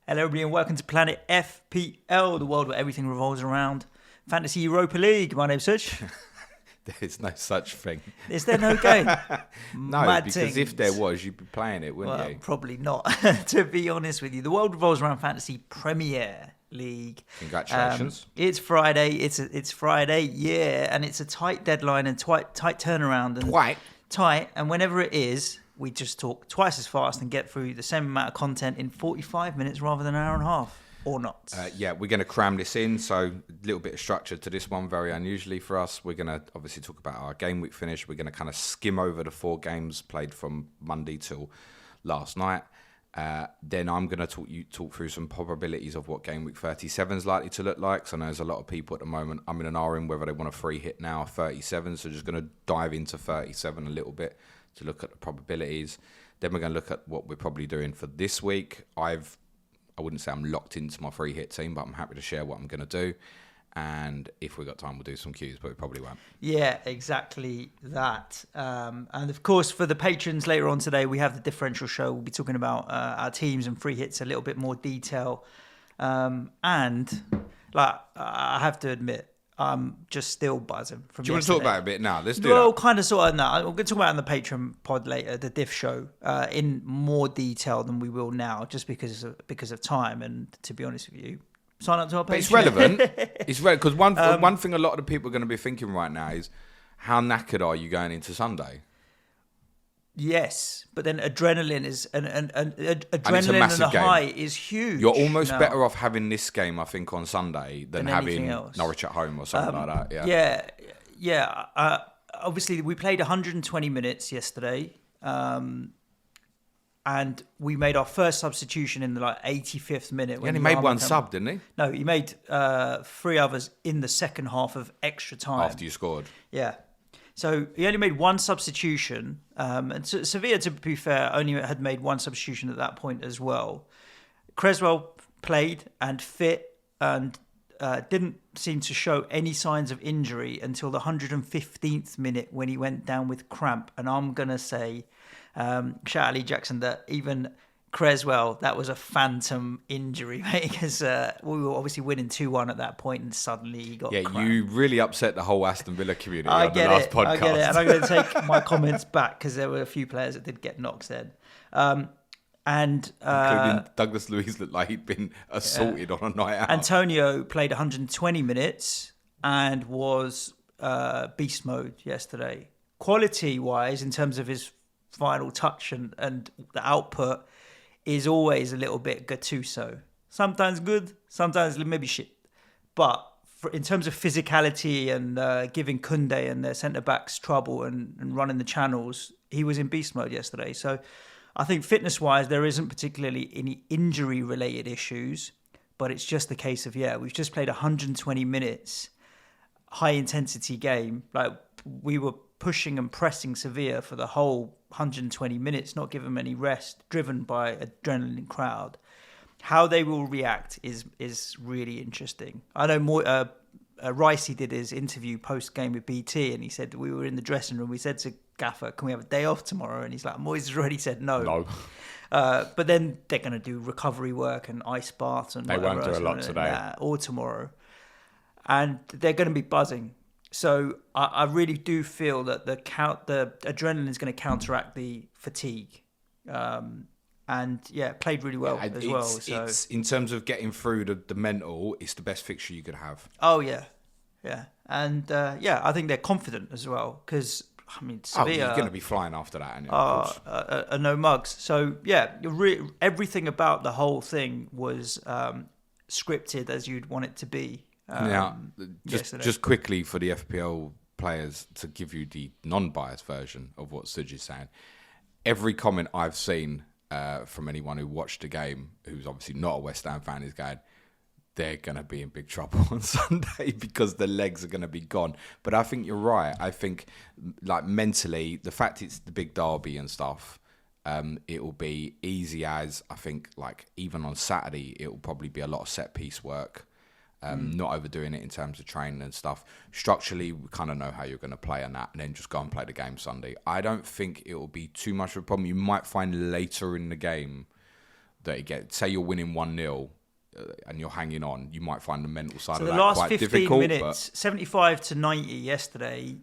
Hello everybody and welcome to Planet FPL, the world where everything revolves around Fantasy Europa League. My name's Suj. There's no such thing. Is there no game? No, Mad because things. if there was, you'd be playing it, wouldn't you? Probably not, to be honest with you. The world revolves around Fantasy Premier League. Congratulations. It's Friday. It's Friday, yeah, and it's a tight deadline and tight turnaround. And tight, and whenever it is, we just talk twice as fast and get through the same amount of content in 45 minutes rather than an hour and a half, or not. Yeah, we're going to cram this in, so a little bit of structure to this one, very unusually for us. We're going to obviously talk about our game week finish. We're going to kind of skim over the 4 games played from Monday till last night. Then I'm going to talk through some probabilities of what game week 37 is likely to look like. So I know there's a lot of people at the moment, I'm in an R in whether they want a free hit now or 37. So just going to dive into 37 a little bit to look at the probabilities. Then we're going to look at what we're probably doing for this week. I wouldn't say I'm locked into my free hit team, but I'm happy to share what I'm going to do. And if we've got time, we'll do some cues, but we probably won't. Yeah, exactly that. And of course, for the patrons later on today, we have the Differential show. We'll be talking about our teams and free hits a little bit more detail. And like I have to admit, I'm just still buzzing from Do you yesterday. want to talk about it a bit now? Let's do Well, that. kind of sort of now. I'm going to talk about it on the Patreon pod later, the Diff show, in more detail than we will now, just because of time. And to be honest with you, sign up to our Patreon. But it's relevant. It's relevant because one thing a lot of the people are going to be thinking right now is, how knackered are you going into Sunday? Yes, but then adrenaline is adrenaline and the game. high is huge. You're almost now. better off having this game, I think, on Sunday than having else. Norwich at home or something like that. Yeah. Obviously, we played 120 minutes yesterday, and we made our first substitution in the 85th minute. He only made one sub, didn't he? No, he made 3 others in the second half of extra time. After you scored. Yeah. So he only made one substitution, and Sevilla, to be fair, only had made one substitution at that point as well. Creswell played and fit and didn't seem to show any signs of injury until the 115th minute when he went down with cramp. And I'm going to say, shout out Lee Jackson, that even Creswell, that was a phantom injury, mate, because we were obviously winning 2-1 at that point and suddenly he got cramp. You really upset the whole Aston Villa community on the last podcast. I get it, and I'm going to take my comments back because there were a few players that did get knocks then. Including Douglas Luiz looked like he'd been assaulted on a night out. Antonio played 120 minutes and was beast mode yesterday. Quality-wise, in terms of his final touch and the output, is always a little bit Gattuso. Sometimes good, sometimes maybe shit. But in terms of physicality and giving Koundé and their centre-backs trouble and running the channels, he was in beast mode yesterday. So I think fitness-wise, there isn't particularly any injury-related issues, but it's just the case of, we've just played 120 minutes, high-intensity game. Like, we were pushing and pressing Sevilla for the whole 120 minutes, not giving them any rest, driven by adrenaline crowd. How they will react is really interesting. I know more. Ricey did his interview post-game with BT, and he said we were in the dressing room. We said to Gaffer, "Can we have a day off tomorrow?" And he's like, "Moyes has already said no." No. But then they're going to do recovery work and ice baths and they won't do a lot today or tomorrow, and they're going to be buzzing. So I really do feel that the adrenaline is going to counteract the fatigue. And played really well as well. So it's, in terms of getting through the mental, it's the best fixture you could have. Oh yeah, and I think they're confident as well because Sevilla, you're going to be flying after that, and no mugs. So everything about the whole thing was scripted as you'd want it to be. Now, just quickly for the FPL players to give you the non-biased version of what Suj is saying. Every comment I've seen from anyone who watched the game, who's obviously not a West Ham fan, is going, they're going to be in big trouble on Sunday because the legs are going to be gone. But I think you're right. I think, mentally, the fact it's the big derby and stuff, it will be easy as, I think, even on Saturday, it will probably be a lot of set-piece work. Not overdoing it in terms of training and stuff. Structurally, we kind of know how you're going to play on that and then just go and play the game Sunday. I don't think it will be too much of a problem. You might find later in the game that it gets. Say you're winning 1-0 and you're hanging on, you might find the mental side of the that last quite 15 difficult. minutes, 75 to 90 yesterday,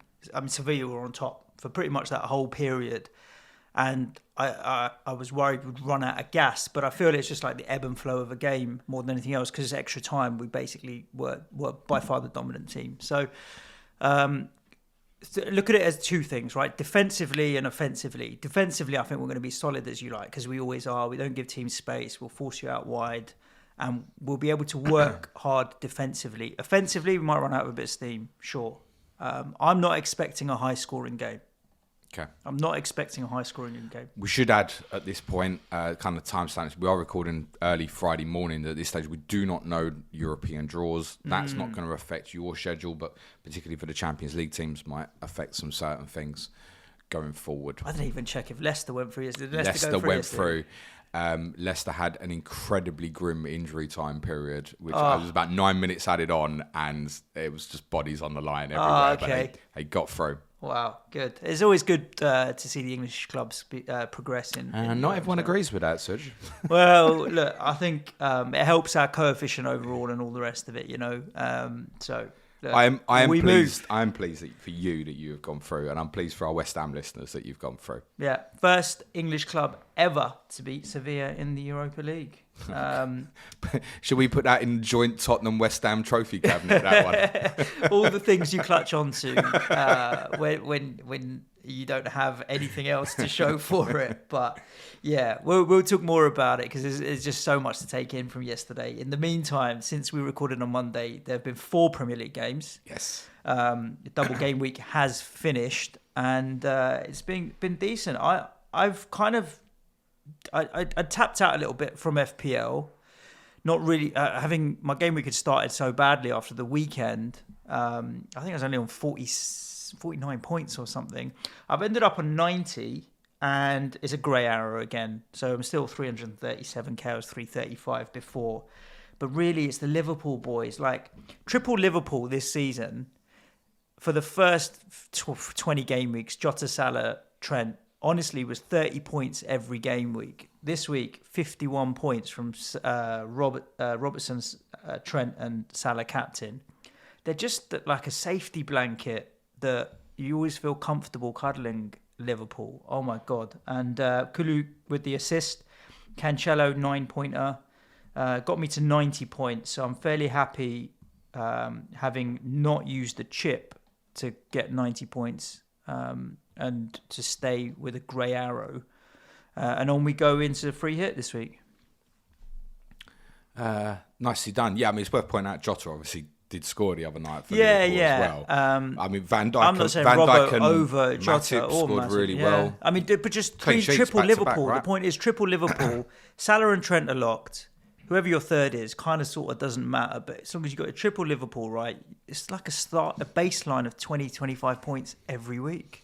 Sevilla were on top for pretty much that whole period. And I was worried we'd run out of gas, but I feel it's just like the ebb and flow of a game more than anything else, because extra time, we basically were by far the dominant team. So look at it as two things, right? Defensively and offensively. Defensively, I think we're going to be solid as you like, because we always are. We don't give teams space. We'll force you out wide, and we'll be able to work hard defensively. Offensively, we might run out of a bit of steam, sure. I'm not expecting a high-scoring game. Okay. I'm not expecting a high-scoring game. We should add at this point, kind of timestamps. We are recording early Friday morning. At this stage, we do not know European draws. That's not going to affect your schedule, but particularly for the Champions League teams, might affect some certain things going forward. I didn't even check if Leicester went through. Did Leicester went through. Leicester had an incredibly grim injury time period, which was about 9 minutes added on, and it was just bodies on the line everywhere. Okay. But they got through. Wow, good. It's always good to see the English clubs progress in not everyone agrees with that, Suj. Well, look, I think it helps our coefficient overall and all the rest of it, So look, I am pleased. I am pleased for you that you have gone through, and I'm pleased for our West Ham listeners that you've gone through. Yeah, first English club ever to beat Sevilla in the Europa League. Should we put that in joint Tottenham West Ham trophy cabinet? That one. All the things you clutch onto when you don't have anything else to show for it. But yeah, we'll talk more about it, because there's just so much to take in from yesterday. In the meantime, since we recorded on Monday, there have been 4 Premier League games. Yes. The double game week has finished, and it's been decent. I've kind of I tapped out a little bit from FPL, not really having my game week had started so badly after the weekend. I think I was only on 49 points or something. I've ended up on 90, and it's a grey arrow again. So I'm still 337k. I was 335 before. But really, it's the Liverpool boys. Like, triple Liverpool this season, for the first 20 game weeks, Jota, Salah, Trent, honestly was 30 points every game week. This week, 51 points from Robertson's, Trent and Salah captain. They're just like a safety blanket that you always feel comfortable cuddling Liverpool. Oh my God. And Kulu with the assist, Cancelo 9-pointer, got me to 90 points. So I'm fairly happy having not used the chip to get 90 points. And to stay with a grey arrow. And on we go into the free hit this week. Nicely done. Yeah, I mean, it's worth pointing out Jota obviously did score the other night for Liverpool as well. I mean, Van Dijk, I'm not saying Van Robbo Dijk over Jota or scored Matip, really well. I mean, but just triple Liverpool. Right? The point is triple Liverpool. Salah and Trent are locked. Whoever your third is, kind of sort of doesn't matter. But as long as you've got a triple Liverpool, right, it's like a baseline of 20, 25 points every week.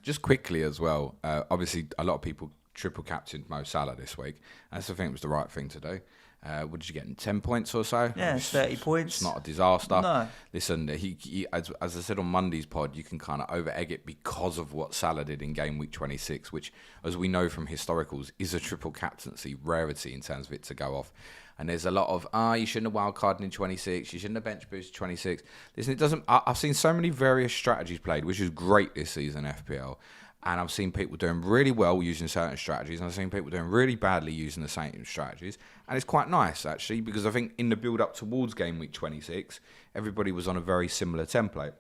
Just quickly as well, obviously a lot of people triple captained Mo Salah this week. I think it was the right thing to do. What did you get? 10 points or so? Yeah, 30 points. It's not a disaster. No. Listen, he as I said on Monday's pod, you can kind of over-egg it because of what Salah did in game week 26, which, as we know from historicals, is a triple captaincy rarity in terms of it to go off. And there's a lot of, you shouldn't have wildcarded in 26, you shouldn't have bench boosted 26. Listen, it doesn't. I've seen so many various strategies played, which is great this season, FPL. And I've seen people doing really well using certain strategies, and I've seen people doing really badly using the same strategies. And it's quite nice, actually, because I think in the build-up towards game week 26, everybody was on a very similar template.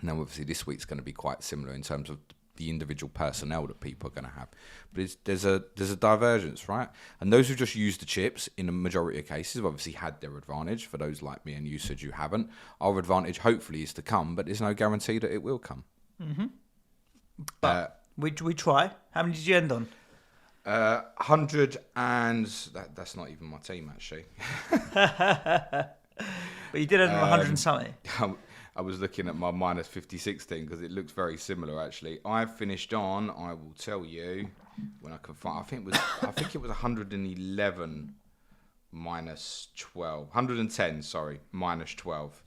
And then obviously this week's going to be quite similar in terms of the individual personnel that people are going to have. But there's a divergence, right? And those who just use the chips, in the majority of cases, have obviously had their advantage. For those like me and you said you haven't, our advantage hopefully is to come, but there's no guarantee that it will come. Mm-hmm. But we try. How many did you end on? 100 and... That's not even my team, actually. But you did end on 100 and something. I was looking at my minus 56 team because it looks very similar, actually. I finished on, I will tell you when I can find... I think it was 111 minus 12. 110, sorry, minus 12.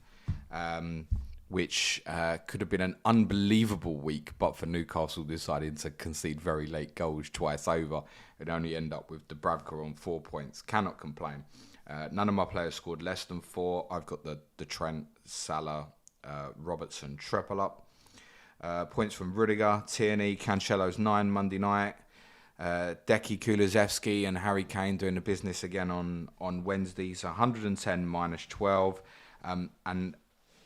which could have been an unbelievable week, but for Newcastle deciding to concede very late goals twice over and only end up with Dubravka on 4 points. Cannot complain. None of my players scored less than 4. I've got the Trent, Salah, Robertson triple up. Points from Rudiger, Tierney, Cancelo's 9 Monday night. Decky, Kulusevski and Harry Kane doing the business again on Wednesday. So 110 minus 12. And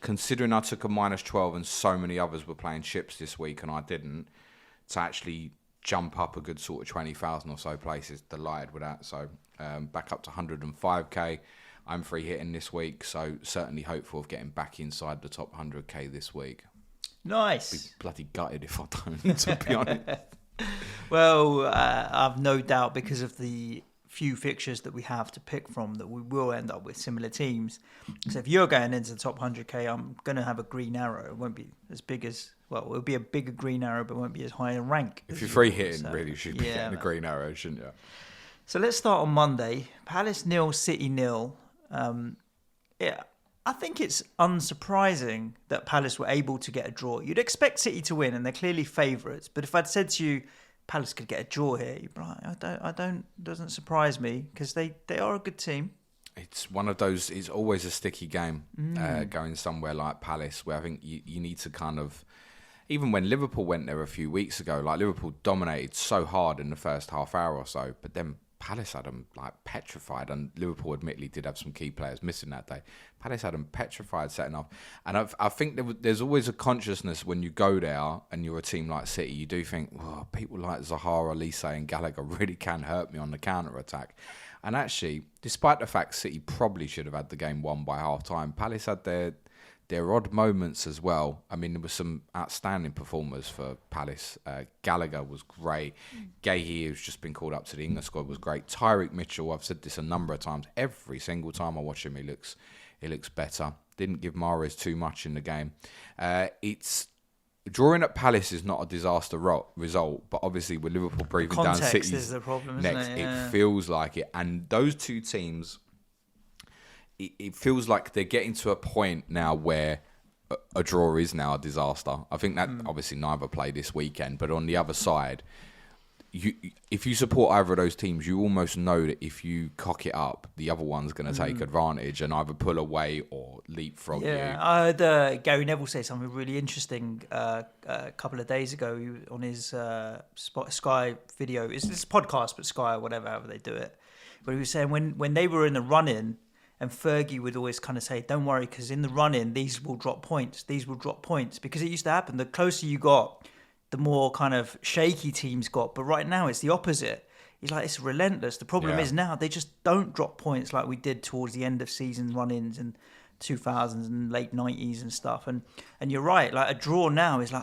considering I took a minus 12 and so many others were playing chips this week and I didn't, to actually jump up a good sort of 20,000 or so places, delighted with that. So back up to 105k. I'm free hitting this week, so certainly hopeful of getting back inside the top 100k this week. Nice. I'd be bloody gutted if I don't, to be honest. Well, I've no doubt because of the few fixtures that we have to pick from that we will end up with similar teams. So if you're going into the top 100k, I'm going to have a green arrow. It won't be as big as, well, it'll be a bigger green arrow, but it won't be as high in rank. If you're free hitting, really, you should be getting a green arrow, shouldn't you? So let's start on Monday. Palace 0, City 0. Yeah, I think it's unsurprising that Palace were able to get a draw. You'd expect City to win, and they're clearly favourites. But if I'd said to you, Palace could get a draw here, you'd be like, doesn't surprise me because they are a good team. It's one of those. It's always a sticky game going somewhere like Palace, where I think you need to kind of. Even when Liverpool went there a few weeks ago, like Liverpool dominated so hard in the first half hour or so, but then Palace had them like petrified, and Liverpool admittedly did have some key players missing that day. Palace had them petrified setting off, and I think there's always a consciousness when you go there and you're a team like City, you do think, oh, people like Zaha, Elise and Gallagher really can hurt me on the counter-attack. And actually, despite the fact City probably should have had the game won by half-time, Palace had their odd moments as well. I mean, there were some outstanding performers for Palace. Gallagher was great. Gahey, who's just been called up to the England squad, was great. Tyreek Mitchell, I've said this a number of times. Every single time I watch him, he looks better. Didn't give Mahrez too much in the game. It's drawing at Palace is not a disaster result, but obviously with Liverpool breathing down City's is the problem, next, isn't it? Yeah. It feels like it. And those two teams, it feels like they're getting to a point now where a draw is now a disaster. I think that obviously neither play this weekend, but on the other side, if you support either of those teams, you almost know that if you cock it up, the other one's going to take advantage and either pull away or leapfrog you. I heard Gary Neville say something really interesting a couple of days ago on his Sky video. It's this podcast, but Sky or whatever, however they do it. But he was saying when they were in the run-in, and Fergie would always kind of say, don't worry, because in the run-in, these will drop points. These will drop points. Because it used to happen. The closer you got, the more kind of shaky teams got. But right now, it's the opposite. He's like, it's relentless. The problem is now they just don't drop points like we did towards the end of season run-ins in 2000s and late 90s and stuff. And you're right. Like a draw now is like,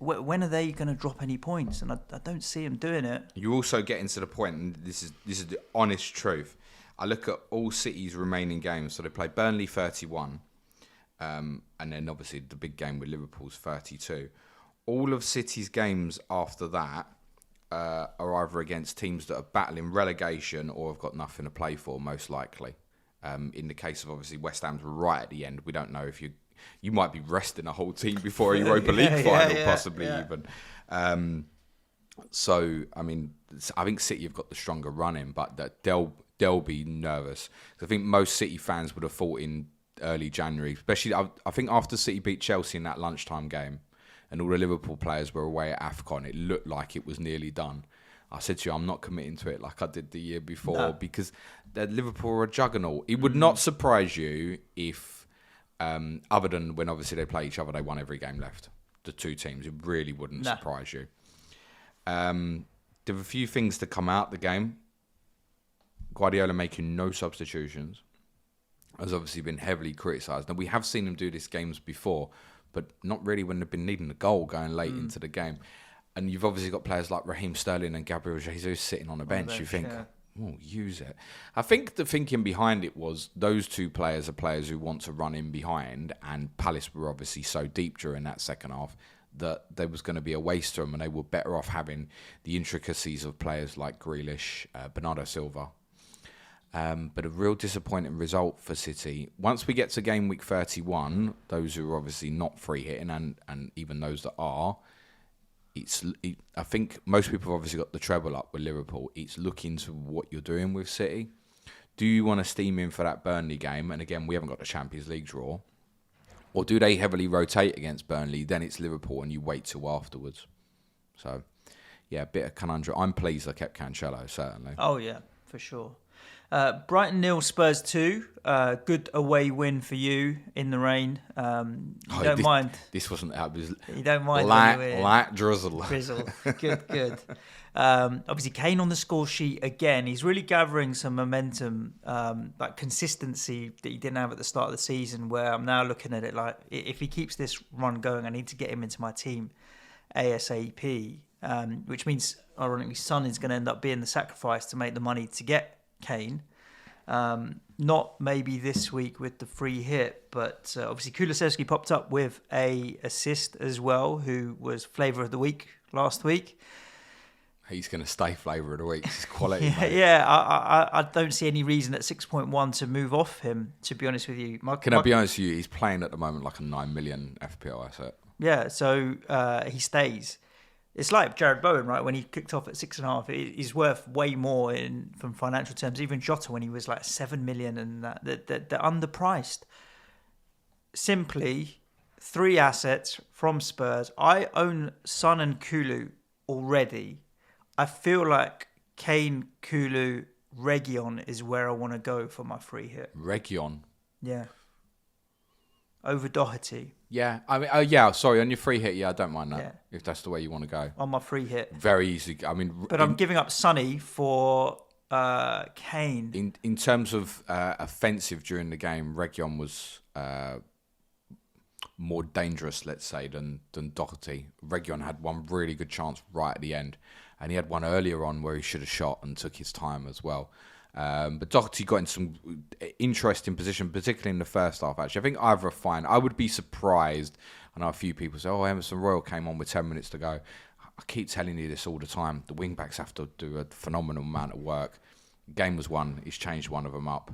when are they going to drop any points? And I don't see them doing it. You also get into the point, and this is the honest truth. I look at all City's remaining games. So they play Burnley 31, and then obviously the big game with Liverpool's 32. All of City's games after that are either against teams that are battling relegation or have got nothing to play for, most likely. In the case of obviously West Ham's right at the end, we don't know if you might be resting a whole team before a Europa League final, possibly even. So I mean, I think City have got the stronger running, but that they'll be nervous. I think most City fans would have thought in early January, especially I think after City beat Chelsea in that lunchtime game and all the Liverpool players were away at AFCON, it looked like it was nearly done. I said to you, I'm not committing to it like I did the year before because Liverpool are a juggernaut. It would not surprise you if, other than when obviously they play each other, they won every game left. The two teams, it really wouldn't surprise you. There were a few things to come out the game. Guardiola making no substitutions has obviously been heavily criticised. Now, we have seen him do this games before, but not really when they've been needing a goal going late into the game. And you've obviously got players like Raheem Sterling and Gabriel Jesus sitting on a bench. You think, use it. I think the thinking behind it was those two players are players who want to run in behind, and Palace were obviously so deep during that second half that there was going to be a waste to them, and they were better off having the intricacies of players like Grealish, Bernardo Silva. But a real disappointing result for City. Once we get to Gameweek 31, those who are obviously not free hitting and even those that are, I think most people have obviously got the treble up with Liverpool. It's looking to what you're doing with City. Do you want to steam in for that Burnley game? And again, we haven't got the Champions League draw. Or do they heavily rotate against Burnley? Then it's Liverpool and you wait till afterwards. So, yeah, a bit of conundrum. I'm pleased I kept Cancelo, certainly. Oh, yeah, for sure. Brighton 0, Spurs 2. Good away win for you in the rain. You don't mind. This wasn't... You don't mind. Light drizzle. Good. Obviously, Kane on the score sheet again. He's really gathering some momentum, like consistency that he didn't have at the start of the season, where I'm now looking at it like, if he keeps this run going, I need to get him into my team ASAP, which means, ironically, Son is going to end up being the sacrifice to make the money to get Kane. Not maybe this week with the free hit, but obviously Kulusevski popped up with a assist as well, who was flavour of the week last week. He's going to stay flavour of the week. It's quality. I don't see any reason at 6.1 to move off him, to be honest with you. Can I be honest with you? He's playing at the moment like a 9 million FPL asset. Yeah, so he stays. It's like Jared Bowen, right? When he kicked off at 6.5, he's worth way more from financial terms. Even Jota, when he was like 7 million, and they're underpriced. Simply, 3 assets from Spurs. I own Son and Kulu already. I feel like Kane, Kulu, Reguilon is where I want to go for my free hit. Reguilon? Yeah. Over Doherty. Yeah, I mean, sorry, on your free hit, I don't mind that, if that's the way you want to go. On my free hit. Very easy. I mean... But I'm giving up Sonny for Kane. In terms of offensive during the game, Reguilon was more dangerous, let's say, than Doherty. Reguilon had one really good chance right at the end, and he had one earlier on where he should have shot and took his time as well. But Doherty got in some interesting position, particularly in the first half, actually. I think either are fine. I would be surprised. I know a few people say, Emerson Royal came on with 10 minutes to go. I keep telling you this all the time. The wing-backs have to do a phenomenal amount of work. Game was won. He's changed one of them up.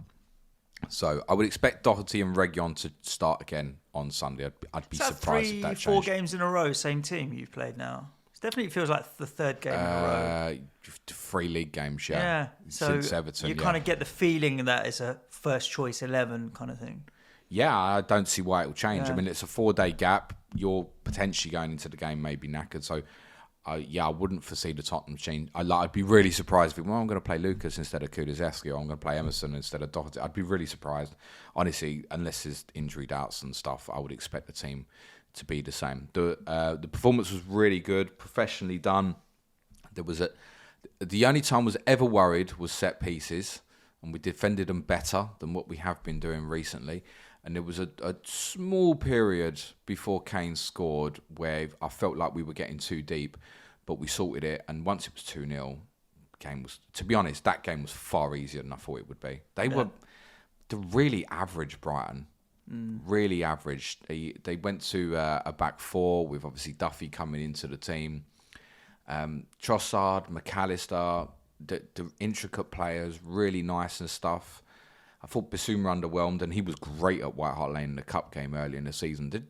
So I would expect Doherty and Reguilon to start again on Sunday. I'd be surprised if that changed. 4 games in a row, same team you've played now? It definitely feels like the 3rd game in a row. 3 league games, yeah. So since Everton, you kind of get the feeling that it's a first choice 11 kind of thing. Yeah, I don't see why it will change. Yeah. I mean, it's a 4-day gap. You're potentially going into the game maybe knackered. So, I wouldn't foresee the Tottenham change. I'd be really surprised if, I'm going to play Lucas instead of Kulusevski, or I'm going to play Emerson instead of Doherty. I'd be really surprised. Honestly, unless there's injury doubts and stuff, I would expect the team to be the same. The performance was really good, professionally done. The only time I was ever worried was set pieces, and we defended them better than what we have been doing recently. And there was a small period before Kane scored where I felt like we were getting too deep, but we sorted it. And once it was 2-0, to be honest, that game was far easier than I thought it would be. They were the really average Brighton. Really average. They went to a back 4 with obviously Duffy coming into the team. Trossard, McAllister, the intricate players, really nice and stuff. I thought Bissouma underwhelmed, and he was great at White Hart Lane in the cup game early in the season. They're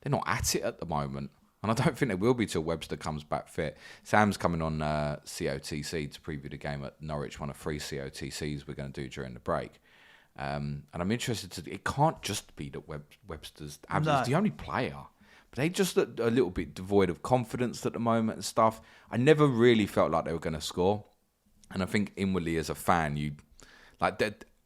not at it at the moment, and I don't think they will be till Webster comes back fit. Sam's coming on COTC to preview the game at Norwich, one of 3 COTCs we're going to do during the break. And I'm interested it can't just be that Webster's absence. The only player. But they just look a little bit devoid of confidence at the moment and stuff. I never really felt like they were going to score. And I think inwardly as a fan,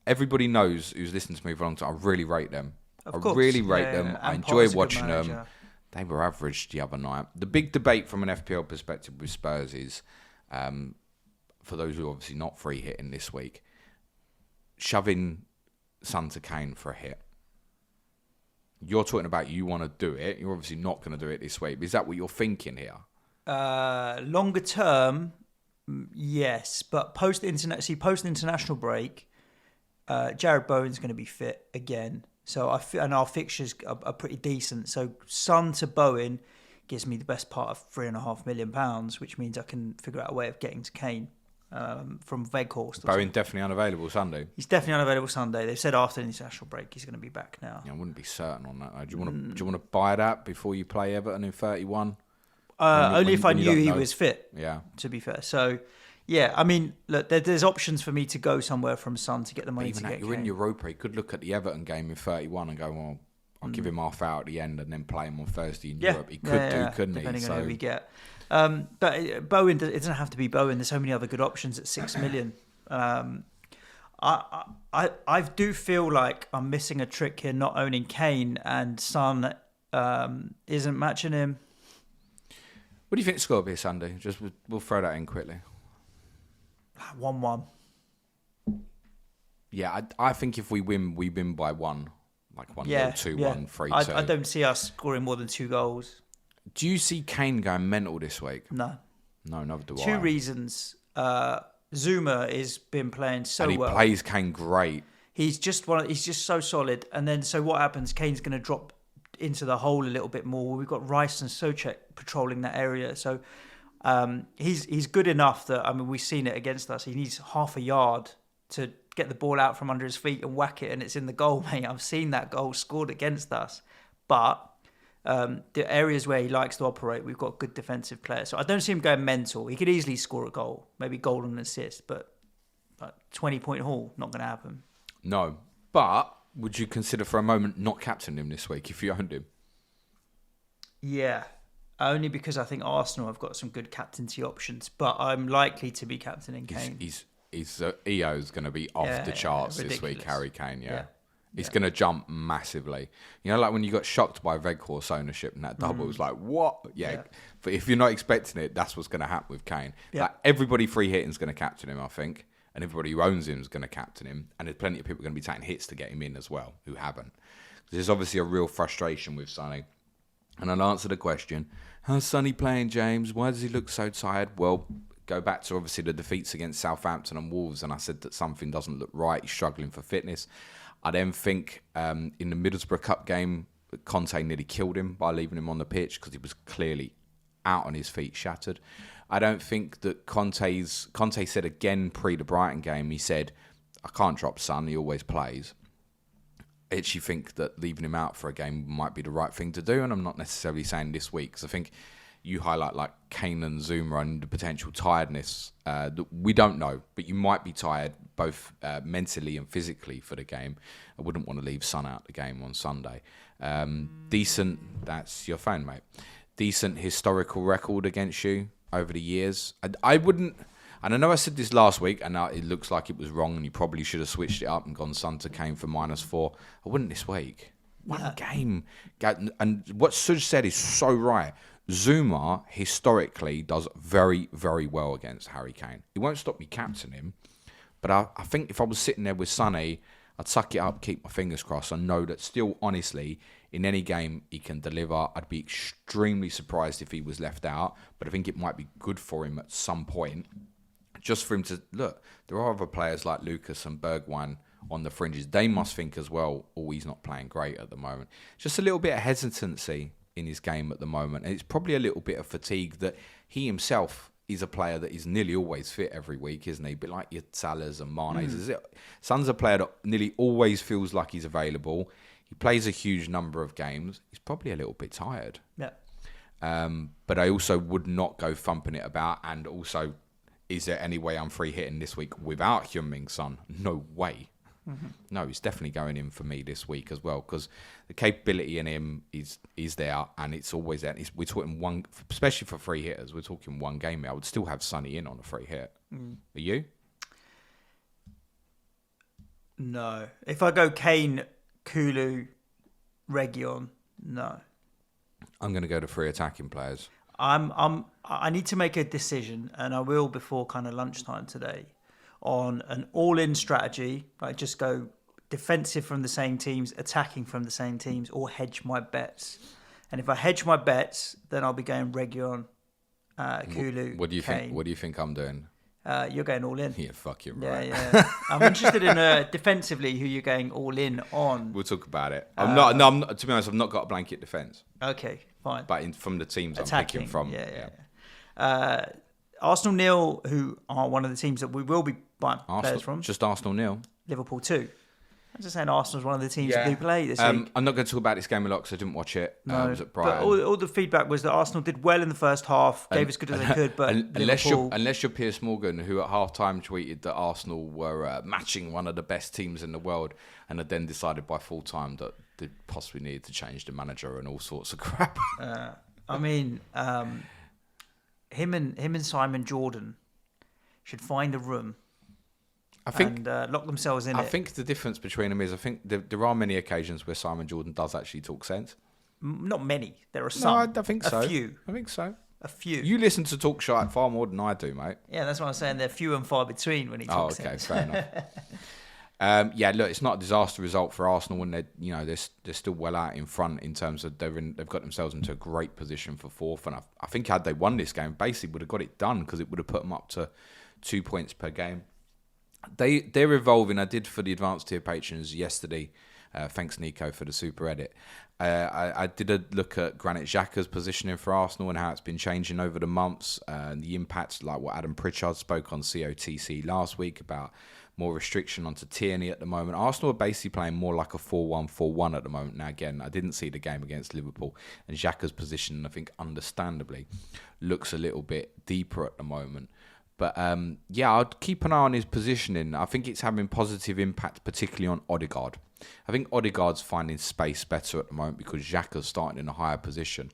everybody knows who's listened to me for a long time. I really rate them. Of course. Really rate them. I enjoy watching them. Manager. They were average the other night. The big debate from an FPL perspective with Spurs is, for those who are obviously not free hitting this week, shoving Son to Kane for a hit. You're talking about you want to do it. You're obviously not going to do it this week. Is that what you're thinking here? Longer term, yes. But post-international break, Jared Bowen's going to be fit again. So and our fixtures are pretty decent. So Son to Bowen gives me the best part of £3.5 million, which means I can figure out a way of getting to Kane. from Weghorst. Bowen definitely unavailable Sunday. He's definitely unavailable Sunday. They've said after the international break he's going to be back now. Yeah, I wouldn't be certain on that, though. Do you want to buy that before you play Everton in 31? Only if I knew he was fit. Yeah. To be fair, so yeah, I mean, look, there's options for me to go somewhere from Son to get the money to get. You're in Europa. You could look at the Everton game in 31 and go, well, I'll give him half out at the end and then play him on Thursday in Europe. He could couldn't he? Depending on who we get. But Bowen, it doesn't have to be Bowen. There's so many other good options at 6 million. I do feel like I'm missing a trick here, not owning Kane, and Son isn't matching him. What do you think the score will be Sunday? We'll throw that in quickly. 1-1. Yeah, I think if we win by 1. Like 1-0, 2-1, 3-2. I don't see us scoring more than 2 goals. Do you see Kane going mental this week? No. No, neither do I. 2 reasons. Zuma has been playing so well. And he plays Kane great. He's just so solid. And then so what happens? Kane's going to drop into the hole a little bit more. We've got Rice and Souček patrolling that area. So he's good enough that, I mean, we've seen it against us. He needs half a yard to get the ball out from under his feet and whack it, and it's in the goal, mate. I've seen that goal scored against us. But the areas where he likes to operate, we've got good defensive players. So I don't see him going mental. He could easily score a goal, maybe goal and assist, but 20-point haul, not going to happen. No, but would you consider for a moment not captaining him this week if you owned him? Yeah, only because I think Arsenal have got some good captaincy options, but I'm likely to be captaining Kane. EO's going to be off the charts this week, Harry Kane, He's going to jump massively. You know, like when you got shocked by Weghorst ownership and that double, it was like, what? Yeah. But if you're not expecting it, that's what's going to happen with Kane. Yeah. Like everybody free hitting is going to captain him, I think. And everybody who owns him is going to captain him. And there's plenty of people going to be taking hits to get him in as well, who haven't. There's obviously a real frustration with Sonny. And I'll answer the question, how's Sonny playing, James? Why does he look so tired? Well, go back to obviously the defeats against Southampton and Wolves, and I said that something doesn't look right. He's struggling for fitness. I then think in the Middlesbrough Cup game, Conte nearly killed him by leaving him on the pitch because he was clearly out on his feet, shattered. I don't think that Conte said again pre the Brighton game, he said, I can't drop Son, he always plays. I actually think that leaving him out for a game might be the right thing to do, and I'm not necessarily saying this week, because I think you highlight like Kane and Zuma and the potential tiredness that we don't know, but you might be tired both mentally and physically for the game. I wouldn't want to leave Son out the game on Sunday. Decent, that's your phone, mate. Decent historical record against you over the years. I wouldn't, and I know I said this last week, and it looks like it was wrong, and you probably should have switched it up and gone Son to Kane for -4. I wouldn't this week. One game. And what Suj said is so right. Zuma historically does very, very well against Harry Kane. It won't stop me captaining him, but I think if I was sitting there with Sonny, I'd suck it up, keep my fingers crossed, and know that still, honestly, in any game he can deliver. I'd be extremely surprised if he was left out, but I think it might be good for him at some point, just for him to look. There are other players like Lucas and Bergwijn on the fringes. They must think as well, oh, he's not playing great at the moment. Just a little bit of hesitancy in his game at the moment, and it's probably a little bit of fatigue that he himself is a player that is nearly always fit every week, isn't he? A bit like your Salahs and Mane's. Son's a player that nearly always feels like he's available. He plays a huge number of games. He's probably a little bit tired. Yeah. But I also would not go thumping it about. And also, is there any way I'm free hitting this week without Heung-min Son? No way. Mm-hmm. No, he's definitely going in for me this week as well, because the capability in him is there, and it's always there. We're talking one, especially for free hitters, we're talking one game here. I would still have Sonny in on a free hit. Are you? No. If I go Kane, Kulu, Reguilon, no. I'm going to go to 3 attacking players. I need to make a decision, and I will before kind of lunchtime today, on an all-in strategy, like just go defensive from the same teams, attacking from the same teams, or hedge my bets. And if I hedge my bets, then I'll be going Reguilon, Kulu, What do you Kane. think? What do you think I'm doing? You're going all in. Yeah, fuck you, right. Yeah. I'm interested in defensively who you're going all in on. We'll talk about it. I'm not. To be honest, I've not got a blanket defense. Okay, fine. But from the teams attacking, I'm picking from. Yeah. Arsenal nil, who are one of the teams that we will be buying players from. Just Arsenal nil. Liverpool 2. I'm just saying Arsenal's one of the teams that do play this week. I'm not going to talk about this game a lot because I didn't watch it. No, it was at Brighton. But all the feedback was that Arsenal did well in the first half, gave as good as they could, but unless you're Piers Morgan, who at half-time tweeted that Arsenal were matching one of the best teams in the world, and had then decided by full-time that they possibly needed to change the manager and all sorts of crap. Him and Simon Jordan should find a room. And lock themselves in. I think the difference between them is, I think there are many occasions where Simon Jordan does actually talk sense. Not many. There are some. No, I think so. A few. I think so. A few. You listen to Talk Shite far more than I do, mate. Yeah, that's what I'm saying. They're few and far between when he talks sense. Fair enough. Look, it's not a disaster result for Arsenal, and they're still well out in front in terms of they've got themselves into a great position for fourth. And I think had they won this game, basically would have got it done because it would have put them up to 2 points per game. They're evolving. I did for the advanced tier patrons yesterday. Thanks, Nico, for the super edit. I did a look at Granit Xhaka's positioning for Arsenal and how it's been changing over the months, and the impact, like what Adam Pritchard spoke on COTC last week about more restriction onto Tierney at the moment. Arsenal are basically playing more like a 4-1-4-1 at the moment. Now, again, I didn't see the game against Liverpool, and Xhaka's position, I think, understandably, looks a little bit deeper at the moment. But I'd keep an eye on his positioning. I think it's having positive impact, particularly on Odegaard. I think Odegaard's finding space better at the moment because Xhaka's starting in a higher position.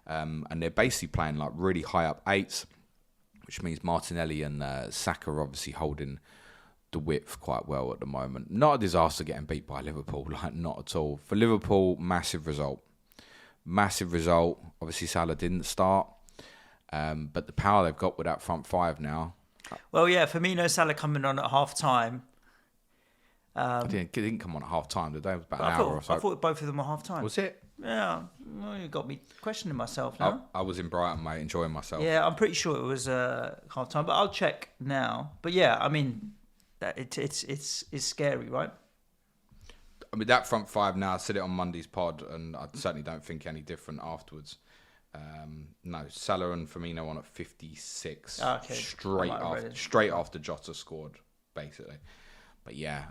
And they're basically playing like really high up eights, which means Martinelli and Saka are obviously holding the width quite well at the moment. Not a disaster getting beat by Liverpool, like not at all. For Liverpool, massive result. Massive result. Obviously, Salah didn't start. But the power they've got with that front five now. Well, yeah, Firmino, Salah coming on at half time. It didn't come on at half time, did they? It was about an hour or so. I thought both of them were half time. Was it? Yeah. Well, you got me questioning myself now. I was in Brighton, mate, enjoying myself. Yeah, I'm pretty sure it was half time, but I'll check now. But yeah, I mean, it's scary, right? I mean, that front five now, I said it on Monday's pod, and I certainly don't think any different afterwards. No, Salah and Firmino on at 56. Okay. Straight after Jota scored, basically. But yeah,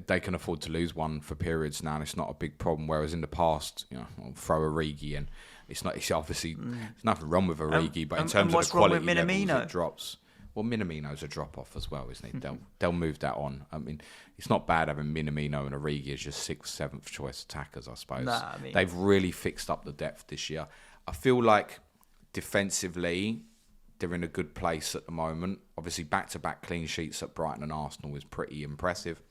they can afford to lose one for periods now, and it's not a big problem. Whereas in the past, I'll throw Origi, and it's obviously there's nothing wrong with Origi, but in terms of the quality levels, it drops. Well, Minamino's a drop-off as well, isn't he? They'll move that on. I mean, it's not bad having Minamino and Origi as your 6th, 7th choice attackers, I suppose. They've really fixed up the depth this year. I feel like defensively, they're in a good place at the moment. Obviously, back-to-back clean sheets at Brighton and Arsenal is pretty impressive.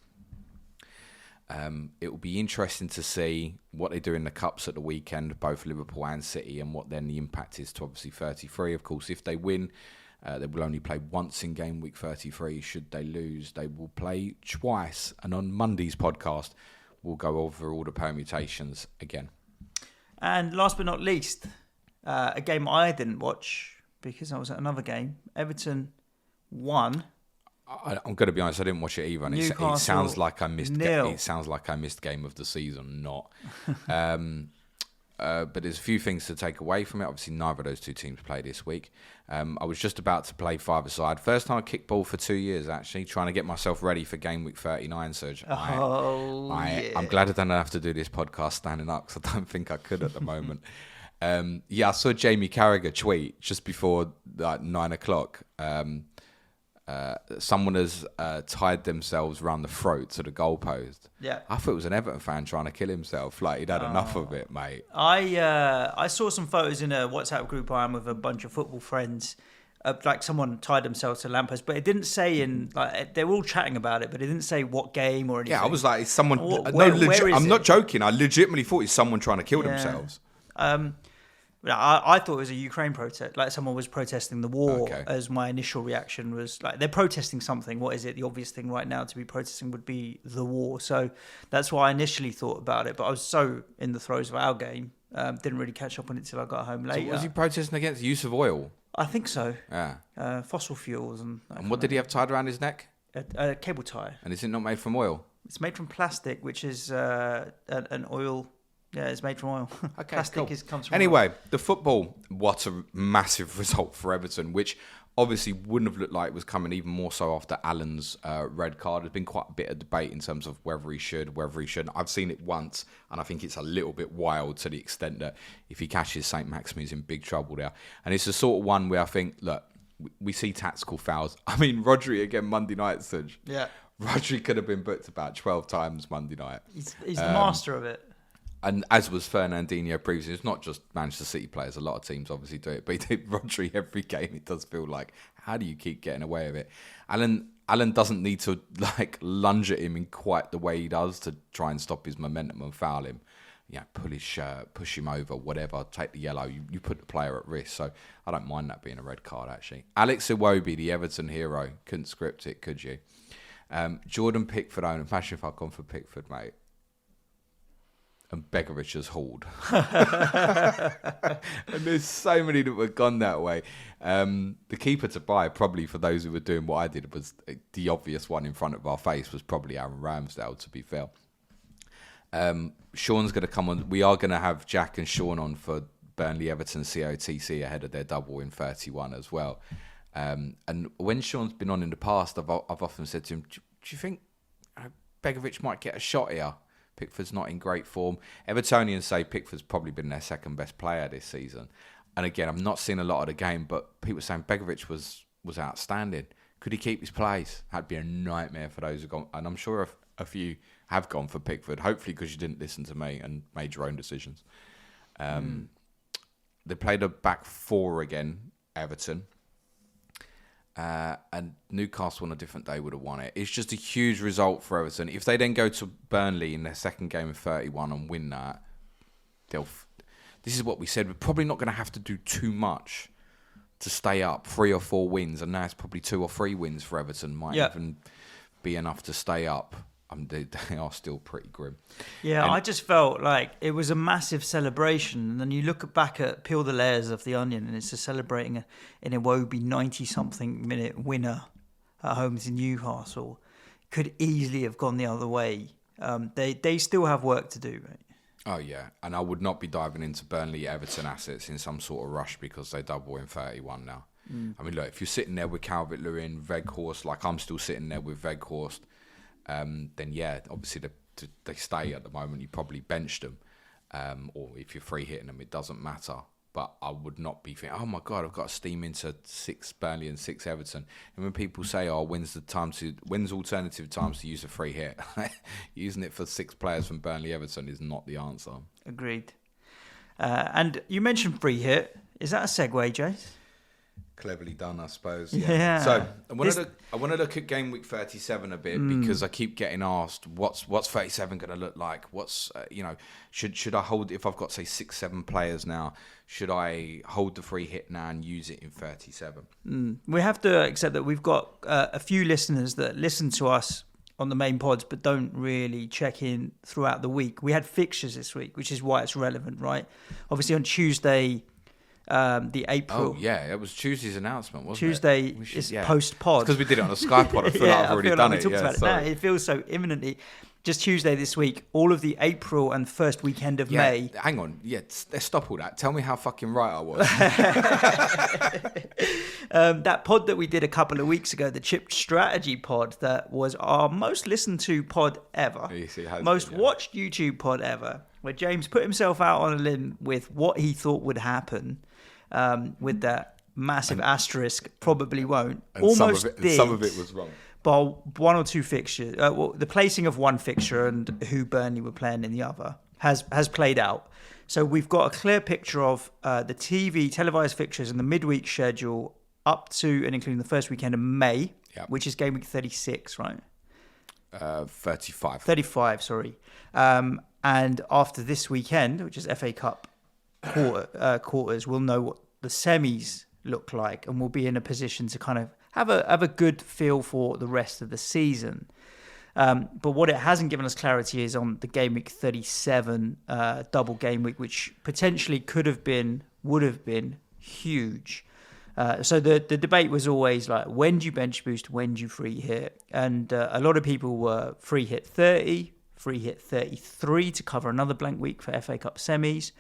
It will be interesting to see what they do in the Cups at the weekend, both Liverpool and City, and what then the impact is to obviously 33. Of course, if they win, they will only play once in game week 33. Should they lose, they will play twice. And on Monday's podcast, we'll go over all the permutations again. And last but not least, a game I didn't watch because I was at another game. Everton won. I'm going to be honest, I didn't watch it either. And it sounds like I missed. It sounds like I missed game of the season. Not. But there's a few things to take away from it. Obviously, neither of those two teams play this week. I was just about to play five-a-side. First time I kicked ball for 2 years, actually, trying to get myself ready for game week 39, Suj. I'm glad I don't have to do this podcast standing up because I don't think I could at the moment. I saw Jamie Carragher tweet just before 9 o'clock. Someone has tied themselves around the throat to the goalpost. Yeah, I thought it was an Everton fan trying to kill himself. Like he'd had enough of it, mate. I saw some photos in a WhatsApp group I am with a bunch of football friends. Like someone tied themselves to lamppost, but it didn't say they were all chatting about it, but it didn't say what game or anything. Yeah, I was like, it's someone. I'm not joking. I legitimately thought it's someone trying to kill themselves. I thought it was a Ukraine protest, like someone was protesting the war. As my initial reaction was like, they're protesting something. What is it? The obvious thing right now to be protesting would be the war. So that's why I initially thought about it. But I was so in the throes of our game, didn't really catch up on it till I got home later. So was he protesting against the use of oil? I think so. Yeah. Fossil fuels and what did he have tied around his neck? A cable tie. And is it not made from oil? It's made from plastic, which is an oil Yeah, it's made from oil. Okay, Plastic cool. comes from Anyway, oil. the football, what a massive result for Everton, which obviously wouldn't have looked like it was coming, even more so after Alan's red card. There's been quite a bit of debate in terms of whether he should, whether he shouldn't. I've seen it once, and I think it's a little bit wild to the extent that if he catches St. Maximin, he's in big trouble there. And it's the sort of one where I think, look, we see tactical fouls. I mean, Rodri again Monday night, Suj. Yeah. Rodri could have been booked about 12 times Monday night. He's the master of it. And as was Fernandinho previously, it's not just Manchester City players. A lot of teams obviously do it. But he did Rodri every game. It does feel like, how do you keep getting away with it? Alan doesn't need to like lunge at him in quite the way he does to try and stop his momentum and foul him. Yeah, pull his shirt, push him over, whatever, take the yellow. You put the player at risk. So I don't mind that being a red card, actually. Alex Iwobi, the Everton hero, couldn't script it, could you? Jordan Pickford, imagine if I'd gone for Pickford, mate. And Begovic has hauled. And there's so many that were gone that way. The keeper to buy, probably for those who were doing what I did, was the obvious one in front of our face, was probably Aaron Ramsdale, to be fair. Sean's going to come on. We are going to have Jack and Sean on for Burnley Everton COTC ahead of their double in 31 as well. And when Sean's been on in the past, I've often said to him, do you think Begovic might get a shot here? Pickford's not in great form. Evertonians say Pickford's probably been their second best player this season. And again, I'm not seeing a lot of the game, but people saying Begovic was outstanding. Could he keep his place? That'd be a nightmare for those who gone. And I'm sure a few have gone for Pickford, hopefully because you didn't listen to me and made your own decisions. They played a back four again, Everton. And Newcastle on a different day would have won it. It's just a huge result for Everton. If they then go to Burnley in their second game of 31 and win that, this is what we said. We're probably not going to have to do too much to stay up. 3 or 4 wins, and now it's probably 2 or 3 wins for Everton. Might even be enough to stay up. They are still pretty grim. Yeah, and I just felt like it was a massive celebration. And then you look back at peel the layers of the onion, and it's just celebrating an Iwobi 90-something minute winner at home to Newcastle. Could easily have gone the other way. They still have work to do, right? Oh, yeah. And I would not be diving into Burnley Everton assets in some sort of rush because they double in 31 now. I mean, look, if you're sitting there with Calvert-Lewin, Weghorst, like I'm still sitting there with Weghorst, then yeah, obviously they stay at the moment. You probably benched them, or if you're free hitting them, it doesn't matter. But I would not be thinking, oh my God, I've got to steam into 6 Burnley and 6 Everton. And when people say, oh, when's alternative times to use a free hit? Using it for 6 players from Burnley Everton is not the answer. Agreed. And you mentioned free hit. Is that a segue, Jace? Cleverly done, I suppose. Yeah. So I want to look at Gameweek 37 a bit because I keep getting asked, what's 37 going to look like? What's should I hold, if I've got say 6-7 players now? Should I hold the free hit now and use it in 37? We have to accept that we've got a few listeners that listen to us on the main pods but don't really check in throughout the week. We had fixtures this week, which is why it's relevant, right? Obviously on Tuesday. The April. Oh yeah, it was Tuesday's announcement, wasn't Tuesday it? Tuesday is post pod because we did it on a Sky pod. I feel like I've already done it. Now. It feels so imminently. Just Tuesday this week, all of the April and first weekend of May. Hang on, let's stop all that. Tell me how fucking right I was. That pod that we did a couple of weeks ago, the Chipped Strategy pod, that was our most listened to pod ever, most watched YouTube pod ever, where James put himself out on a limb with what he thought would happen. With that massive asterisk, probably won't. Almost did. Some of it was wrong. But 1 or 2 fixtures, the placing of one fixture and who Burnley were playing in the other has played out. So we've got a clear picture of the televised fixtures and the midweek schedule up to and including the first weekend of May, which is game week 36, right? 35. 35, sorry. And after this weekend, which is FA Cup quarters, we'll know what the semis look like, and we'll be in a position to kind of have a good feel for the rest of the season. But what it hasn't given us clarity is on the game week 37 double game week, which potentially would have been huge. So the debate was always like, when do you bench boost, when do you free hit? And a lot of people were free hit 30, free hit 33 to cover another blank week for FA Cup semis,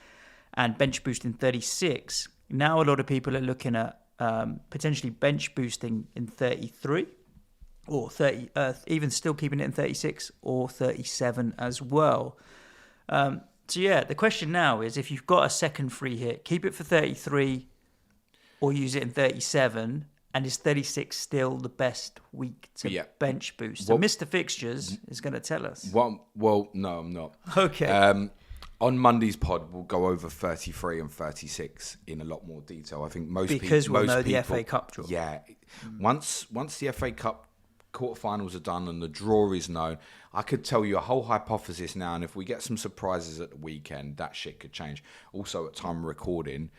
and bench boosting 36. Now a lot of people are looking at potentially bench boosting in 33 or 30, even still keeping it in 36 or 37 as well. So yeah, the question now is, if you've got a second free hit, keep it for 33 or use it in 37. And is 36 still the best week to bench boost? So Mr. Fixtures is going to tell us. Well, no, I'm not. Okay. On Monday's pod, we'll go over 33 and 36 in a lot more detail. I think because we'll know the FA Cup draw. Yeah. Once the FA Cup quarterfinals are done and the draw is known, I could tell you a whole hypothesis now. And if we get some surprises at the weekend, that shit could change. Also, at time of recording,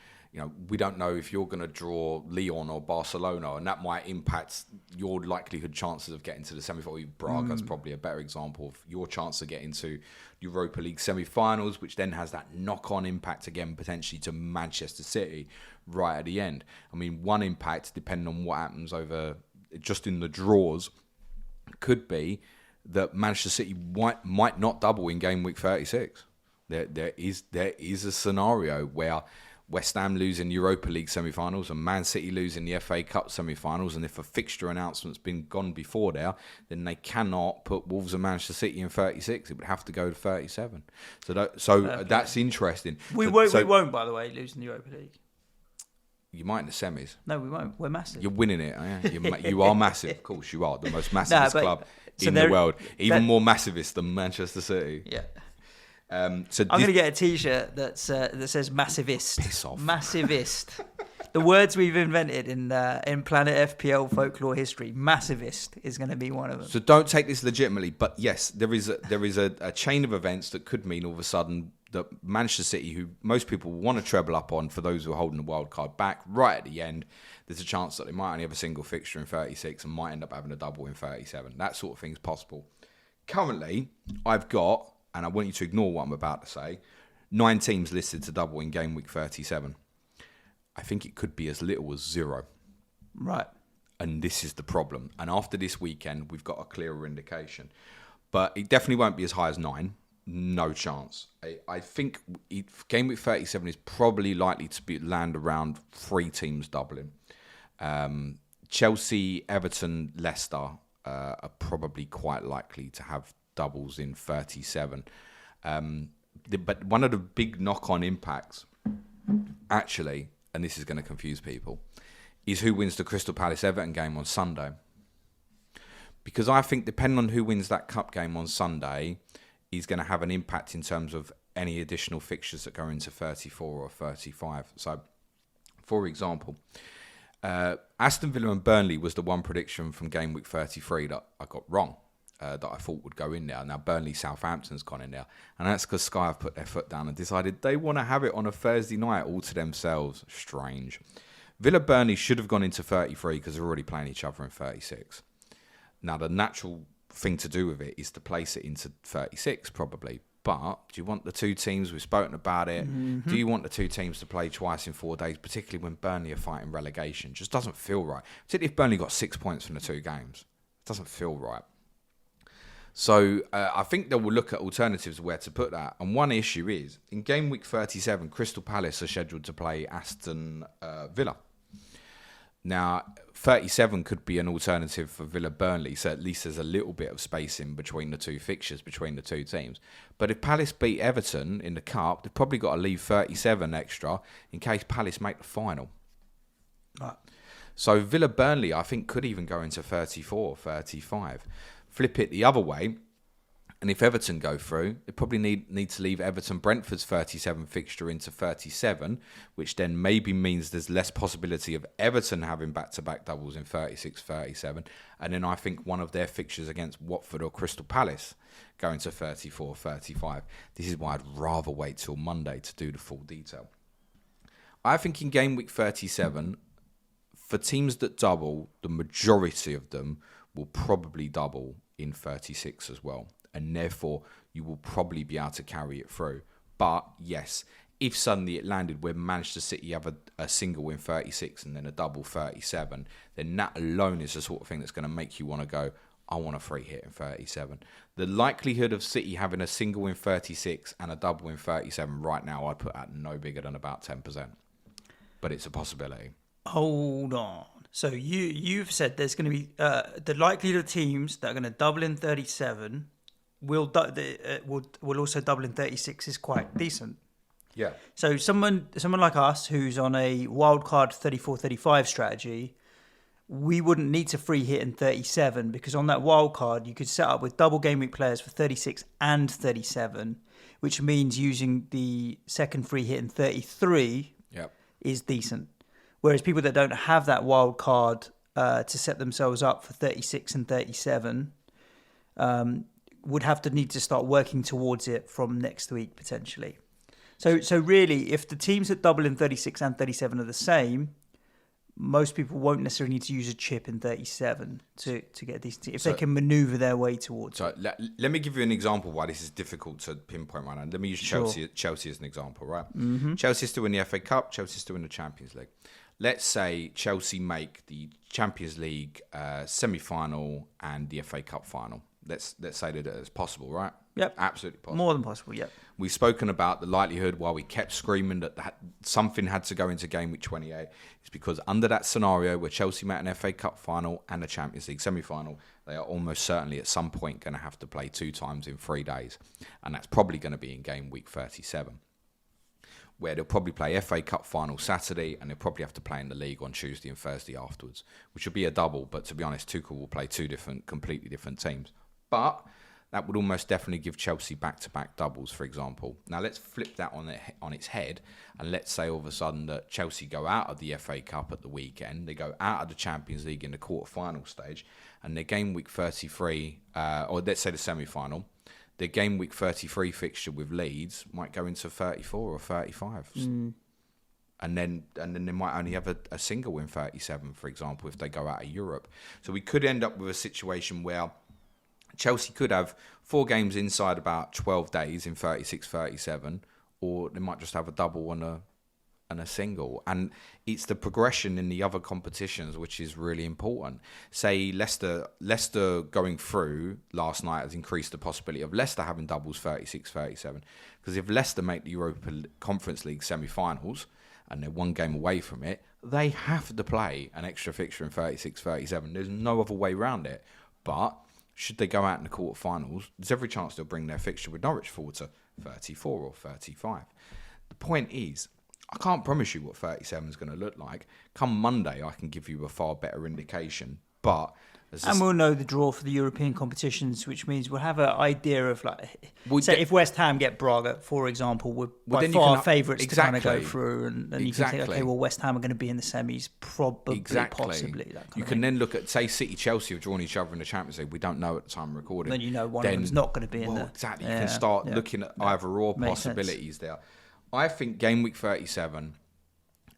we don't know if you're going to draw Lyon or Barcelona, and that might impact your likelihood chances of getting to the semi-final. Braga's probably a better example of your chance of getting to Europa League semi-finals, which then has that knock-on impact again, potentially to Manchester City right at the end. I mean, one impact, depending on what happens over just in the draws, could be that Manchester City might not double in game week 36. There is a scenario where West Ham losing Europa League semi-finals and Man City losing the FA Cup semi-finals, and if a fixture announcement's been gone before there, then they cannot put Wolves and Manchester City in 36. It would have to go to 37. So that's interesting. We won't, by the way, lose in the Europa League. You might in the semis. No, we won't. We're massive. You're winning it. You are massive. Of course, you are the most massivist club in the world. Even more massivist than Manchester City. Yeah. I'm going to get a T-shirt that says Massivist. Piss off. Massivist. The words we've invented in Planet FPL folklore history. Massivist is going to be one of them. So don't take this legitimately, but yes, there is a chain of events that could mean all of a sudden that Manchester City, who most people want to treble up on for those who are holding the wild card back, right at the end, there's a chance that they might only have a single fixture in 36 and might end up having a double in 37. That sort of thing is possible. Currently, I've got, and I want you to ignore what I'm about to say, 9 teams listed to double in game week 37. I think it could be as little as 0. Right. And this is the problem. And after this weekend, we've got a clearer indication. But it definitely won't be as high as 9. No chance. I think game week 37 is probably likely to land around 3 teams doubling. Chelsea, Everton, Leicester are probably quite likely to have doubles in 37. But one of the big knock-on impacts, actually, and this is going to confuse people, is who wins the Crystal Palace-Everton game on Sunday. Because I think depending on who wins that cup game on Sunday is going to have an impact in terms of any additional fixtures that go into 34 or 35. So, for example, Aston Villa and Burnley was the one prediction from game week 33 that I got wrong. That I thought would go in there. Now Burnley Southampton's gone in there, and that's because Sky have put their foot down and decided they want to have it on a Thursday night all to themselves. Strange. Villa Burnley should have gone into 33 because they're already playing each other in 36. Now the natural thing to do with it is to place it into 36 probably. But do you want the two teams, we've spoken about it, do you want the two teams to play twice in 4 days, particularly when Burnley are fighting relegation? Just doesn't feel right. Particularly if Burnley got 6 points from the 2 games. It doesn't feel right. So I think they will look at alternatives where to put that. And one issue is, in game week 37, Crystal Palace are scheduled to play Aston Villa. Now, 37 could be an alternative for Villa Burnley, so at least there's a little bit of space in between the 2 fixtures, between the 2 teams. But if Palace beat Everton in the Cup, they've probably got to leave 37 extra in case Palace make the final. Right. So Villa Burnley, I think, could even go into 34, 35. Flip it the other way, and if Everton go through, they probably need to leave Everton-Brentford's 37 fixture into 37, which then maybe means there's less possibility of Everton having back-to-back doubles in 36, 37, and then I think one of their fixtures against Watford or Crystal Palace going to 34, 35. This is why I'd rather wait till Monday to do the full detail. I think in game week 37, for teams that double, the majority of them will probably double in 36 as well. And therefore, you will probably be able to carry it through. But yes, if suddenly it landed where Manchester City have a single in 36 and then a double 37, then that alone is the sort of thing that's going to make you want to go, I want a free hit in 37. The likelihood of City having a single in 36 and a double in 37 right now, I'd put at no bigger than about 10%. But it's a possibility. Hold on. So you've said there's going to be the likelihood of teams that are going to double in 37 will also double in 36 is quite decent. Yeah. So someone like us who's on a wildcard 34-35 strategy, we wouldn't need to free hit in 37 because on that wildcard you could set up with double game week players for 36 and 37, which means using the second free hit in 33 is decent. Whereas people that don't have that wildcard to set themselves up for 36 and 37 would have to need to start working towards it from next week potentially. So really, if the teams that double in 36 and 37 are the same, most people won't necessarily need to use a chip in 37 to get a decent team, if they can manoeuvre their way towards it. So let me give you an example why this is difficult to pinpoint right now. Let me use Chelsea as an example, right? Mm-hmm. Chelsea still win the FA Cup, Chelsea still win the Champions League. Let's say Chelsea make the Champions League semi-final and the FA Cup final. Let's say that it's possible, right? Yep. Absolutely possible. More than possible, yep. We've spoken about the likelihood while we kept screaming that something had to go into game week 28. It's because under that scenario where Chelsea met an FA Cup final and a Champions League semi-final, they are almost certainly at some point going to have to play 2 times in 3 days. And that's probably going to be in game week 37. Where they'll probably play FA Cup final Saturday and they'll probably have to play in the league on Tuesday and Thursday afterwards, which will be a double. But to be honest, Tuchel will play 2 completely different teams. But that would almost definitely give Chelsea back-to-back doubles, for example. Now, let's flip that on its head, and let's say all of a sudden that Chelsea go out of the FA Cup at the weekend, they go out of the Champions League in the quarter-final stage, and their game week 33, or let's say the semi-final, their game week 33 fixture with Leeds might go into 34 or 35. And then they might only have a single in 37, for example, if they go out of Europe. So we could end up with a situation where Chelsea could have 4 games inside about 12 days in 36-37, or they might just have a double and a single. And it's the progression in the other competitions which is really important. Say Leicester going through last night has increased the possibility of Leicester having doubles 36-37. Because if Leicester make the Europa Conference League semi-finals and they're 1 game away from it, they have to play an extra fixture in 36-37. There's no other way around it. But should they go out in the quarterfinals, there's every chance they'll bring their fixture with Norwich forward to 34 or 35. The point is, I can't promise you what 37 is going to look like. Come Monday, I can give you a far better indication. But and we'll know the draw for the European competitions, which means we'll have an idea of if West Ham get Braga, for example, we're by far favourites to kind of go through, and you can think, okay, well, West Ham are going to be in the semis, probably, possibly. That you can then look at, say, City, Chelsea have drawn each other in the Champions League. We don't know at the time of recording. Then you know one of them's not going to be in there. Exactly. You can start looking at either or possibilities there. I think game week 37,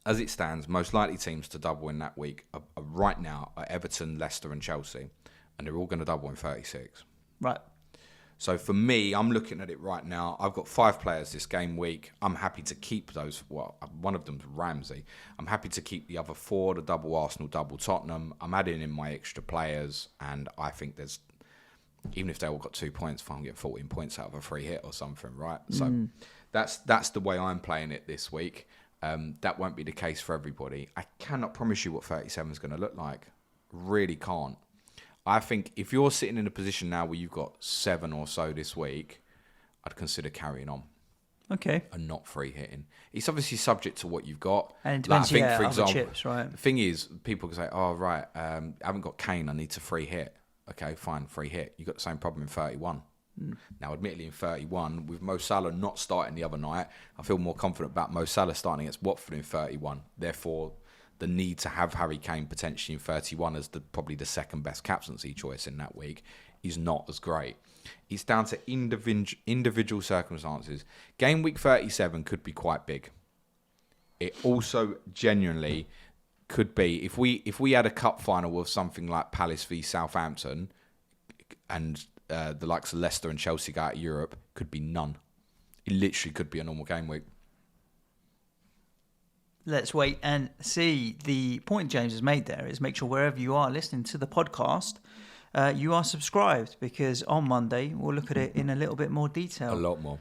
as it stands, most likely teams to double in that week are right now are Everton, Leicester and Chelsea, and they're all going to double in 36. Right. So for me, I'm looking at it right now. I've got 5 players this game week. I'm happy to keep those. Well, one of them's Ramsey. I'm happy to keep the other 4, the double Arsenal, double Tottenham. I'm adding in my extra players, and I think there's, even if they all got 2 points, if I'm getting 14 points out of a free hit or something, right? So that's the way I'm playing it this week. That won't be the case for everybody. I cannot promise you what 37 is going to look like. Really can't. I think if you're sitting in a position now where you've got 7 or so this week, I'd consider carrying on. Okay. And not free hitting. It's obviously subject to what you've got. And it depends, for example, chips, right? The thing is, people can say, oh, right, I haven't got Kane, I need to free hit. Okay, fine, free hit. You've got the same problem in 31. Now, admittedly, in 31, with Mo Salah not starting the other night, I feel more confident about Mo Salah starting against Watford in 31. Therefore, the need to have Harry Kane potentially in 31 as probably the second best captaincy choice in that week is not as great. It's down to individual circumstances. Game week 37 could be quite big. It also genuinely could be, if we had a cup final with something like Palace v Southampton and the likes of Leicester and Chelsea go out of Europe, could be none. It literally could be a normal game week. Let's wait and see. The point James has made there is make sure wherever you are listening to the podcast, you are subscribed, because on Monday we'll look at it in a little bit more detail. A lot more.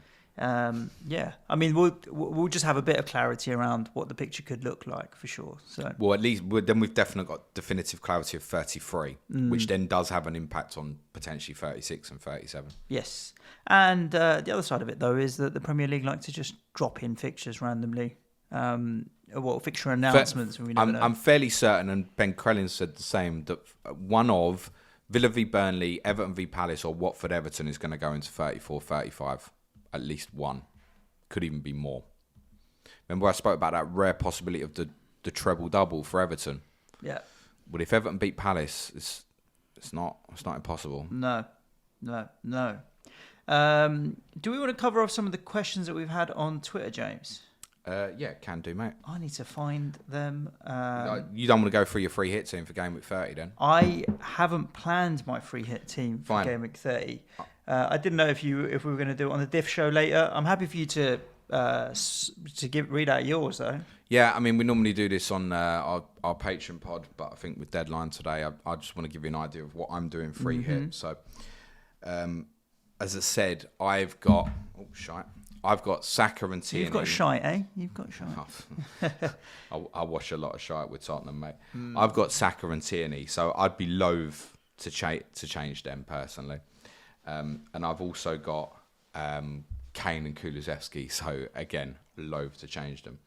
Yeah, I mean, we'll just have a bit of clarity around what the picture could look like for sure. So, well, at least then we've definitely got definitive clarity of 33, which then does have an impact on potentially 36 and 37. Yes, and the other side of it though is that the Premier League like to just drop in fixtures randomly. Fixture announcements. I'm fairly certain, and Ben Crellin said the same, that one of Villa v Burnley, Everton v Palace, or Watford Everton is going to go into 34, 35. At least one. Could even be more. Remember I spoke about that rare possibility of the treble-double for Everton? Yeah. But if Everton beat Palace, it's not impossible. No. Do we want to cover off some of the questions that we've had on Twitter, James? Yeah, can do, mate. I need to find them. You don't want to go through your free hit team for Gameweek 30 then? I haven't planned my free hit team for Gameweek 30. I didn't know if we were going to do it on the Diff show later. I'm happy for you to read out yours though. Yeah, I mean we normally do this on our Patreon pod, but I think with Deadline today, I just want to give you an idea of what I'm doing free hit. So, as I said, I've got Saka and Tierney. You've got shite, eh? You've got shite. I watch a lot of shite with Tottenham, mate. I've got Saka and Tierney, so I'd be loath to change them personally. And I've also got Kane and Kulusevski, so again, loath to change them.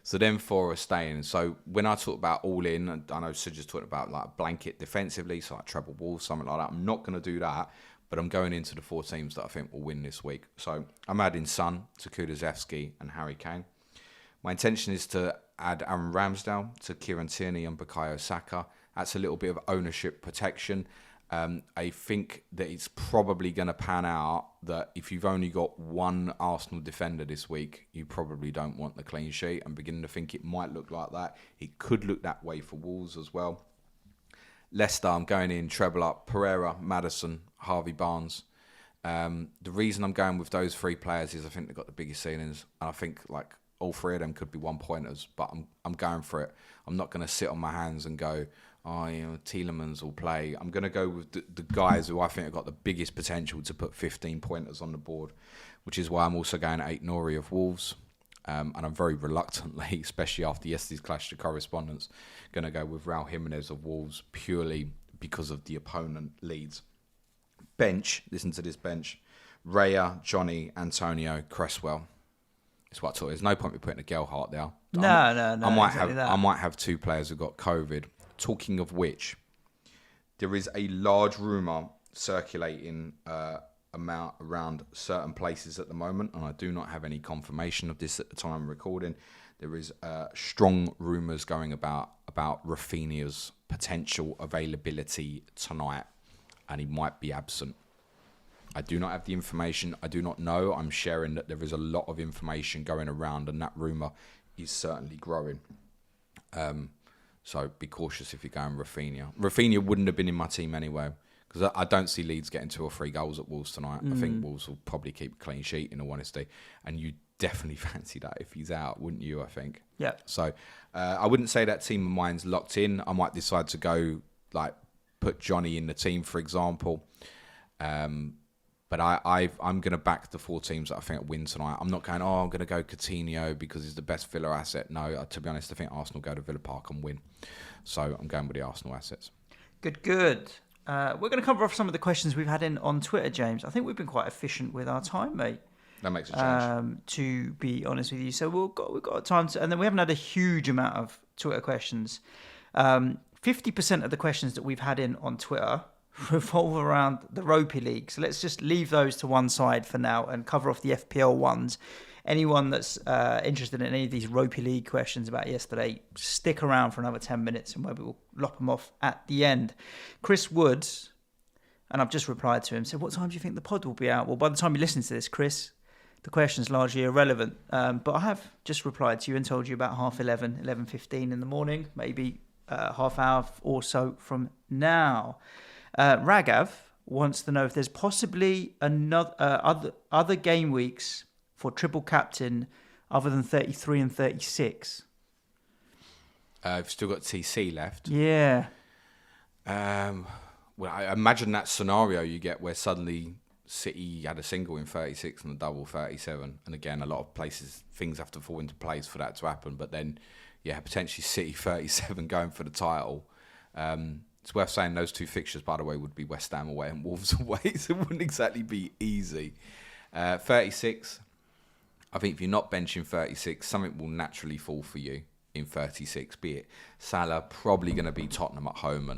So then 4 are staying. So when I talk about all in, I know Suj just talking about like blanket defensively, so like treble Wolves, something like that. I'm not going to do that, but I'm going into the 4 teams that I think will win this week. So I'm adding Son to Kulusevski and Harry Kane. My intention is to add Aaron Ramsdale to Kieran Tierney and Bukayo Saka. That's a little bit of ownership protection. I think that it's probably going to pan out that if you've only got one Arsenal defender this week, you probably don't want the clean sheet. I'm beginning to think it might look like that. It could look that way for Wolves as well. Leicester, I'm going in treble up. Pereira, Maddison, Harvey Barnes. The reason I'm going with those 3 players is I think they've got the biggest ceilings. And I think like all 3 of them could be 1-pointers, but I'm going for it. I'm not going to sit on my hands and go, Tielemans will play. I'm going to go with the guys who I think have got the biggest potential to put 15-pointers on the board, which is why I'm also going at Nori of Wolves. And I'm very reluctantly, especially after yesterday's clash to correspondence, going to go with Raul Jimenez of Wolves purely because of the opponent leads. Bench, listen to this bench. Raya, Johnny, Antonio, Cresswell. It's what I thought. There's no point in putting a Gelhardt there. No. I might have 2 players who got COVID. Talking of which, there is a large rumour circulating around certain places at the moment, and I do not have any confirmation of this at the time I'm recording. There is strong rumours going about Rafinha's potential availability tonight, and he might be absent. I do not have the information. I do not know. I'm sharing that there is a lot of information going around, and that rumour is certainly growing. So be cautious if you're going Rafinha. Rafinha wouldn't have been in my team anyway, because I don't see Leeds getting 2 or 3 goals at Wolves tonight. I think Wolves will probably keep a clean sheet, in all honesty. And you definitely fancy that if he's out, wouldn't you, I think? Yeah. So I wouldn't say that team of mine's locked in. I might decide to go, like, put Johnny in the team, for example. But I'm going to back the 4 teams that I think win tonight. I'm not going, I'm going to go Coutinho because he's the best Villa asset. No, to be honest, I think Arsenal go to Villa Park and win. So I'm going with the Arsenal assets. Good. We're going to cover off some of the questions we've had in on Twitter, James. I think we've been quite efficient with our time, mate. That makes a change. To be honest with you. So we've got time to... And then we haven't had a huge amount of Twitter questions. 50% of the questions that we've had in on Twitter revolve around the Ropey League. So let's just leave those to one side for now and cover off the FPL ones. Anyone that's interested in any of these Ropey League questions about yesterday, stick around for another 10 minutes and maybe we'll lop them off at the end. Chris Woods, and I've just replied to him, said, what time do you think the pod will be out? Well, by the time you listen to this, Chris, the question's largely irrelevant. But I have just replied to you and told you about 11:30, 11:15 in the morning, maybe half hour or so from now. Ragav wants to know if there's possibly other game weeks for triple captain other than 33 and 36. I've still got TC left. Yeah. Well, I imagine that scenario you get where suddenly City had a single in 36 and a double 37. And again, a lot of places, things have to fall into place for that to happen. But then, yeah, potentially City 37 going for the title. It's worth saying those two fixtures, by the way, would be West Ham away and Wolves away. So it wouldn't exactly be easy. 36, I think if you're not benching 36, something will naturally fall for you in 36. Be it Salah, probably going to be Tottenham at home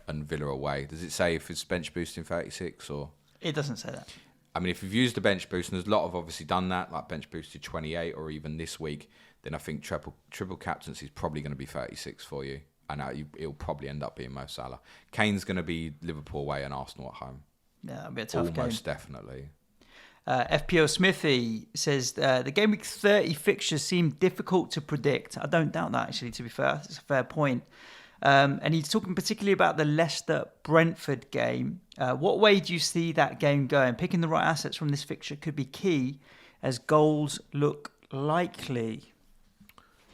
and Villa away. Does it say if it's bench boost in 36 or? It doesn't say that. I mean, if you've used a bench boost, and there's a lot of obviously done that, like bench boosted 28 or even this week, then I think triple captaincy is probably going to be 36 for you. I know it'll probably end up being Mo Salah. Kane's going to be Liverpool away and Arsenal at home. Yeah, it'll be a tough game. Almost definitely. FPL Smithy says the Gameweek 30 fixtures seem difficult to predict. I don't doubt that, actually, to be fair. It's a fair point. And he's talking particularly about the Leicester-Brentford game. What way do you see that game going? Picking the right assets from this fixture could be key as goals look likely.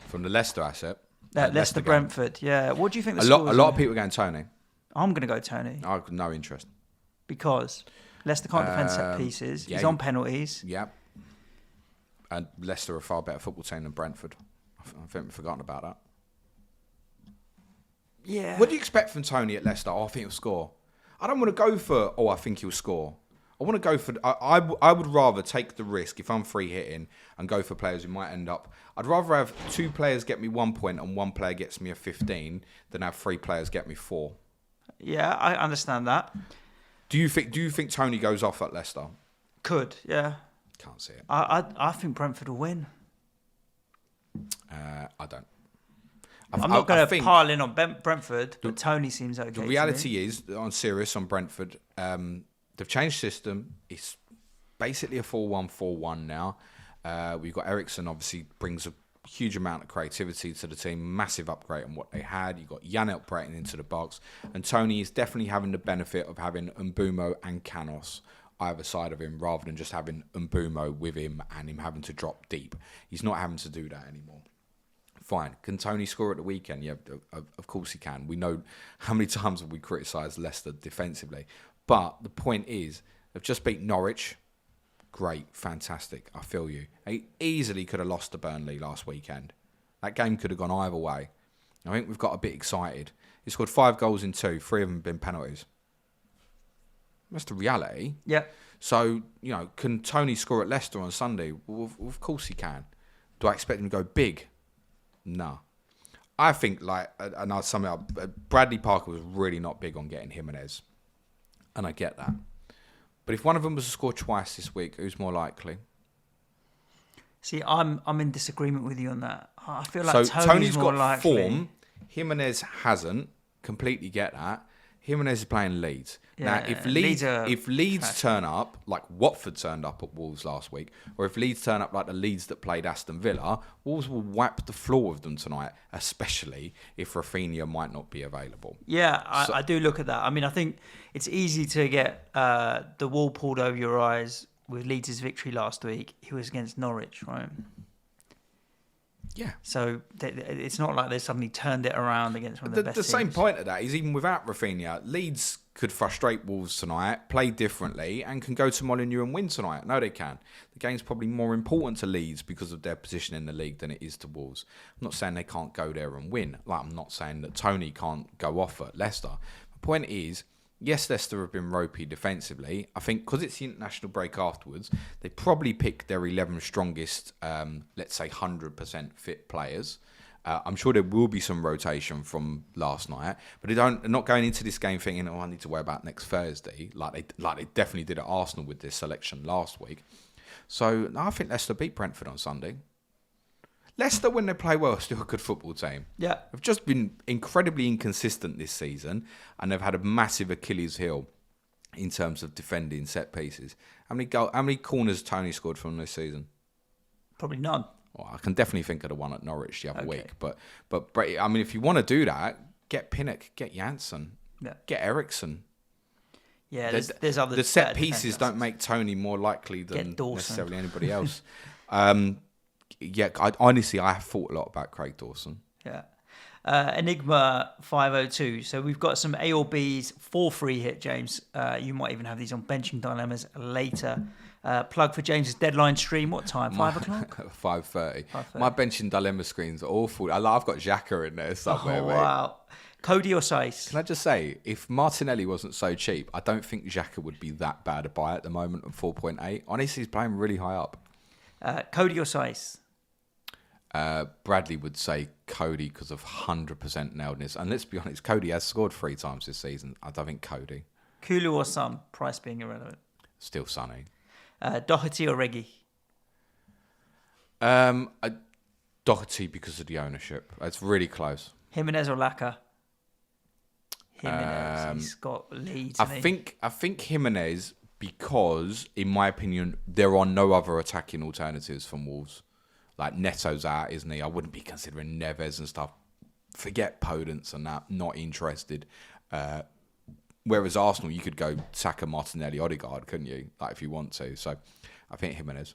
From the Leicester asset? Leicester-Brentford, yeah. What do you think the A lot of people are going Tony. I'm going to go Tony. I've got no interest. Because Leicester can't defend set pieces. Yeah, he's on penalties. Yeah. And Leicester are a far better football team than Brentford. I think we've forgotten about that. Yeah. What do you expect from Tony at Leicester? I think he'll score. I don't want to go for, I think he'll score. I want to go for, I would rather take the risk if I'm free hitting and go for players who might end up. I'd rather have 2 players get me 1 point and 1 player gets me a 15 than have 3 players get me 4. Yeah, I understand that. Do you think Tony goes off at Leicester? Could, yeah. Can't see it. I think Brentford will win. I don't. I'm not going to pile in on Brentford, but Tony seems okay. The reality is, on Brentford, they've changed system. It's basically a 4-1-4-1 now. We've got Eriksen, obviously, brings a huge amount of creativity to the team. Massive upgrade on what they had. You've got Jan breaking into the box. And Tony is definitely having the benefit of having Mbumo and Canos either side of him, rather than just having Mbumo with him and him having to drop deep. He's not having to do that anymore. Fine. Can Tony score at the weekend? Yeah, of course he can. We know how many times have we criticised Leicester defensively. But the point is, they've just beat Norwich. Great, fantastic. I feel you. They easily could have lost to Burnley last weekend. That game could have gone either way. I think we've got a bit excited. He scored 5 goals in 2. 3 of them have been penalties. That's the reality. Yeah. So, can Tony score at Leicester on Sunday? Well, of course he can. Do I expect him to go big? No. I think, and I'll sum it up, Bradley Parker was really not big on getting Jimenez. And I get that. But if one of them was to score twice this week, who's more likely? See, I'm in disagreement with you on that. I feel like Tony's more got likely. Form. Jimenez hasn't. Completely get that. Jimenez is playing Leeds. Yeah, now, if Leeds turn up like Watford turned up at Wolves last week, or if Leeds turn up like the Leeds that played Aston Villa, Wolves will wipe the floor with them tonight, especially if Rafinha might not be available. Yeah, I do look at that. I mean, I think it's easy to get the wool pulled over your eyes with Leeds' victory last week. He was against Norwich, right? Yeah. So it's not like they suddenly turned it around against one of the best teams. The same point of that is even without Rafinha, Leeds could frustrate Wolves tonight, play differently, and can go to Molineux and win tonight. No, they can. The game's probably more important to Leeds because of their position in the league than it is to Wolves. I'm not saying they can't go there and win. I'm not saying that Tony can't go off at Leicester. The point is, yes, Leicester have been ropey defensively. I think because it's the international break afterwards, they probably pick their 11 strongest, let's say 100% fit players. I'm sure there will be some rotation from last night, but they're not going into this game thinking, I need to worry about next Thursday, like they definitely did at Arsenal with this selection last week. So I think Leicester beat Brentford on Sunday. Leicester, when they play well, are still a good football team. Yeah. They've just been incredibly inconsistent this season, and they've had a massive Achilles heel in terms of defending set pieces. How many corners Tony scored from this season? Probably none. Well, I can definitely think of the one at Norwich the other week. But I mean, if you want to do that, get Pinnock, get Janssen, get Eriksen. Yeah, there's other. The set pieces don't make Tony more likely than necessarily anybody else. I have thought a lot about Craig Dawson. Yeah. Enigma 502. So we've got some A or Bs for free hit, James. You might even have these on benching dilemmas later. Plug for James's deadline stream. What time? 5 o'clock? 5:30. My benching dilemma screens are awful. I've got Xhaka in there somewhere. Oh, wow. Cody or Saiss? Can I just say, if Martinelli wasn't so cheap, I don't think Xhaka would be that bad a buy at the moment at 4.8. Honestly, he's playing really high up. Cody or Saiss? Bradley would say Cody because of 100% nailedness. And let's be honest, Cody has scored 3 times this season. I don't think Cody. Kulu or Son? Price being irrelevant. Still Sonny. Doherty or Reggie? Doherty because of the ownership. It's really close. Jimenez or Laka? Jimenez. He's got leads. I think Jimenez because, in my opinion, there are no other attacking alternatives from Wolves. Like Neto's out, isn't he? I wouldn't be considering Neves and stuff. Forget Podence and that. Not interested. Whereas Arsenal, you could go Saka, Martinelli, Odegaard, couldn't you? Like if you want to. So I think Jimenez.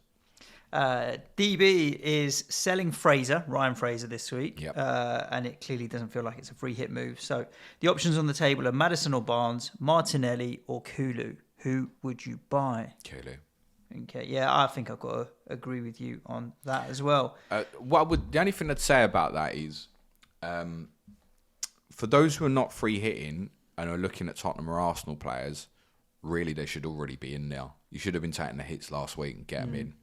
DB is selling Ryan Fraser this week. Yep. And it clearly doesn't feel like it's a free hit move. So the options on the table are Maddison or Barnes, Martinelli or Kulu. Who would you buy? Kulu. Okay, yeah, I think I've got to agree with you on that as well. The only thing I'd say about that is, for those who are not free hitting and are looking at Tottenham or Arsenal players, really they should already be in there. You should have been taking the hits last week and get them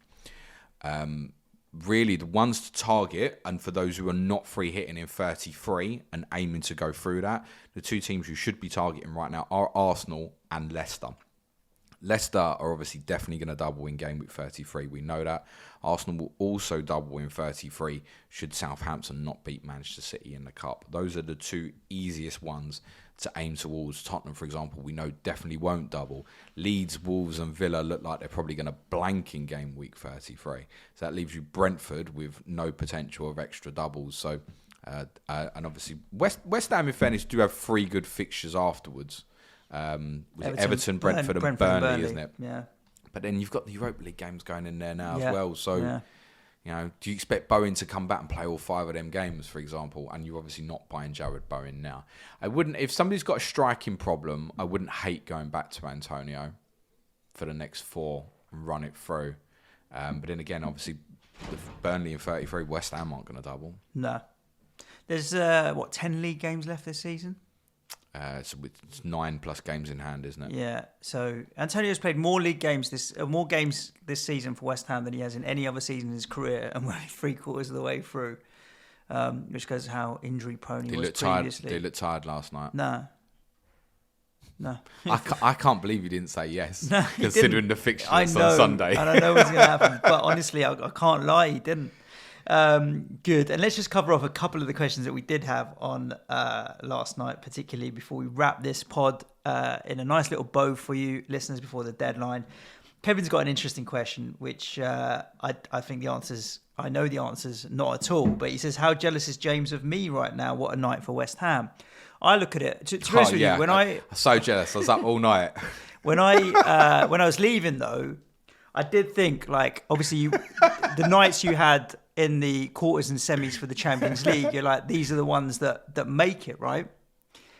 in. Really, the ones to target, and for those who are not free hitting in 33 and aiming to go through that, the 2 teams you should be targeting right now are Arsenal and Leicester. Leicester are obviously definitely going to double in Gameweek 33. We know that. Arsenal will also double in 33 should Southampton not beat Manchester City in the Cup. Those are the 2 easiest ones to aim towards. Tottenham, for example, we know definitely won't double. Leeds, Wolves and Villa look like they're probably going to blank in Gameweek 33. So that leaves you Brentford with no potential of extra doubles. So, and obviously West Ham, in fairness, do have 3 good fixtures afterwards. Everton, Brentford and Burnley, isn't it? Yeah. But then you've got the Europa League games going in there now as well. So, you know, do you expect Bowen to come back and play all 5 of them games, for example? And you're obviously not buying Jared Bowen now. I wouldn't, if somebody's got a striking problem, I wouldn't hate going back to Antonio for the next 4 and run it through. But then again, obviously, with Burnley in 33, West Ham aren't going to double. No. There's, 10 league games left this season? So it's 9+ games in hand, isn't it? Yeah. So Antonio's played more games this season for West Ham than he has in any other season in his career, and we're only 3/4 of the way through, which goes to how injury prone he was previously. Did he look tired last night? No. I can't believe you didn't say yes, no, considering the fixtures on Sunday. And I know what's going to happen, but honestly, I can't lie, he didn't. Good. And let's just cover off a couple of the questions that we did have on last night, particularly before we wrap this pod in a nice little bow for you listeners before the deadline. Kevin's got an interesting question, which I think the answers, I know the answers not at all, but he says, how jealous is James of me right now? What a night for West Ham. I look at it, to be honest with you, when I'm so jealous. I was up all night. When I was leaving though, I did think, like, obviously the nights you had in the quarters and semis for the Champions League, you're like, these are the ones that make it, right?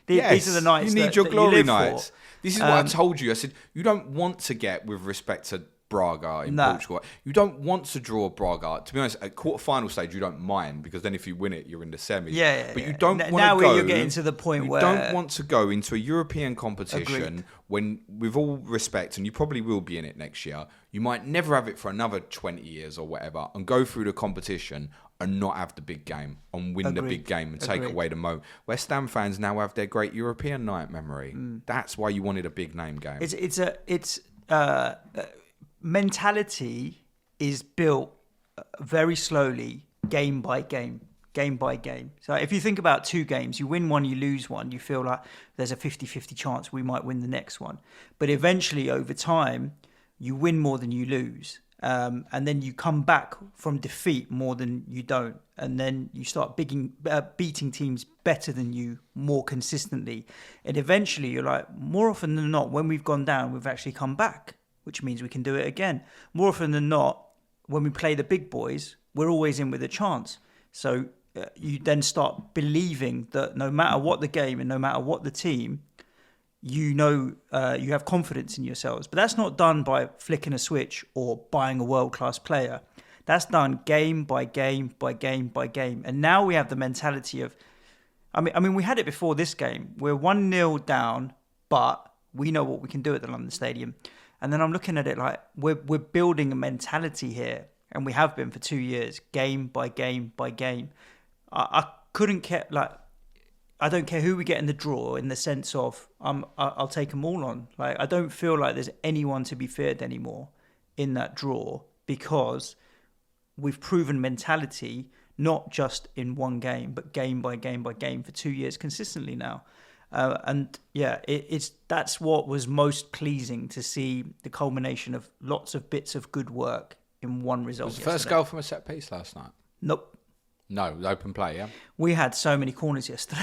These are the nights you need your glory nights. For. This is what I told you. I said, you don't want to get, with respect to Braga in Portugal, you don't want to draw Braga. To be honest, at quarter-final stage, you don't mind, because then if you win it, you're in the semis. But you don't want to go... Now you're getting to the point where... You don't want to go into a European competition when, with all respect, and you probably will be in it next year, you might never have it for another 20 years or whatever, and go through the competition and not have the big game, and win the big game and take away the moment. West Ham fans now have their great European night memory. That's why you wanted a big name game. Mentality is built very slowly, game by game. So if you think about 2 games, you win one, you lose one, you feel like there's a 50-50 chance we might win the next one. But eventually, over time, you win more than you lose. And then you come back from defeat more than you don't. And then you start beating teams better than you more consistently. And eventually, you're like, more often than not, when we've gone down, we've actually come back, which means we can do it again. More often than not, when we play the big boys, we're always in with a chance. So you then start believing that no matter what the game and no matter what the team, you have confidence in yourselves. But that's not done by flicking a switch or buying a world-class player. That's done game by game by game by game. And now we have the mentality of, I mean, we had it before this game. We're 1-0 down, but we know what we can do at the London Stadium. And then I'm looking at it like we're building a mentality here, and we have been for 2 years, game by game by game. I couldn't care, like, I don't care who we get in the draw, in the sense of I'll take them all on. Like, I don't feel like there's anyone to be feared anymore in that draw, because we've proven mentality, not just in one game, but game by game by game for 2 years consistently now. And yeah, that's what was most pleasing, to see the culmination of lots of bits of good work in one result. Was the first goal from a set piece last night? Nope. No, open play, yeah? We had so many corners yesterday.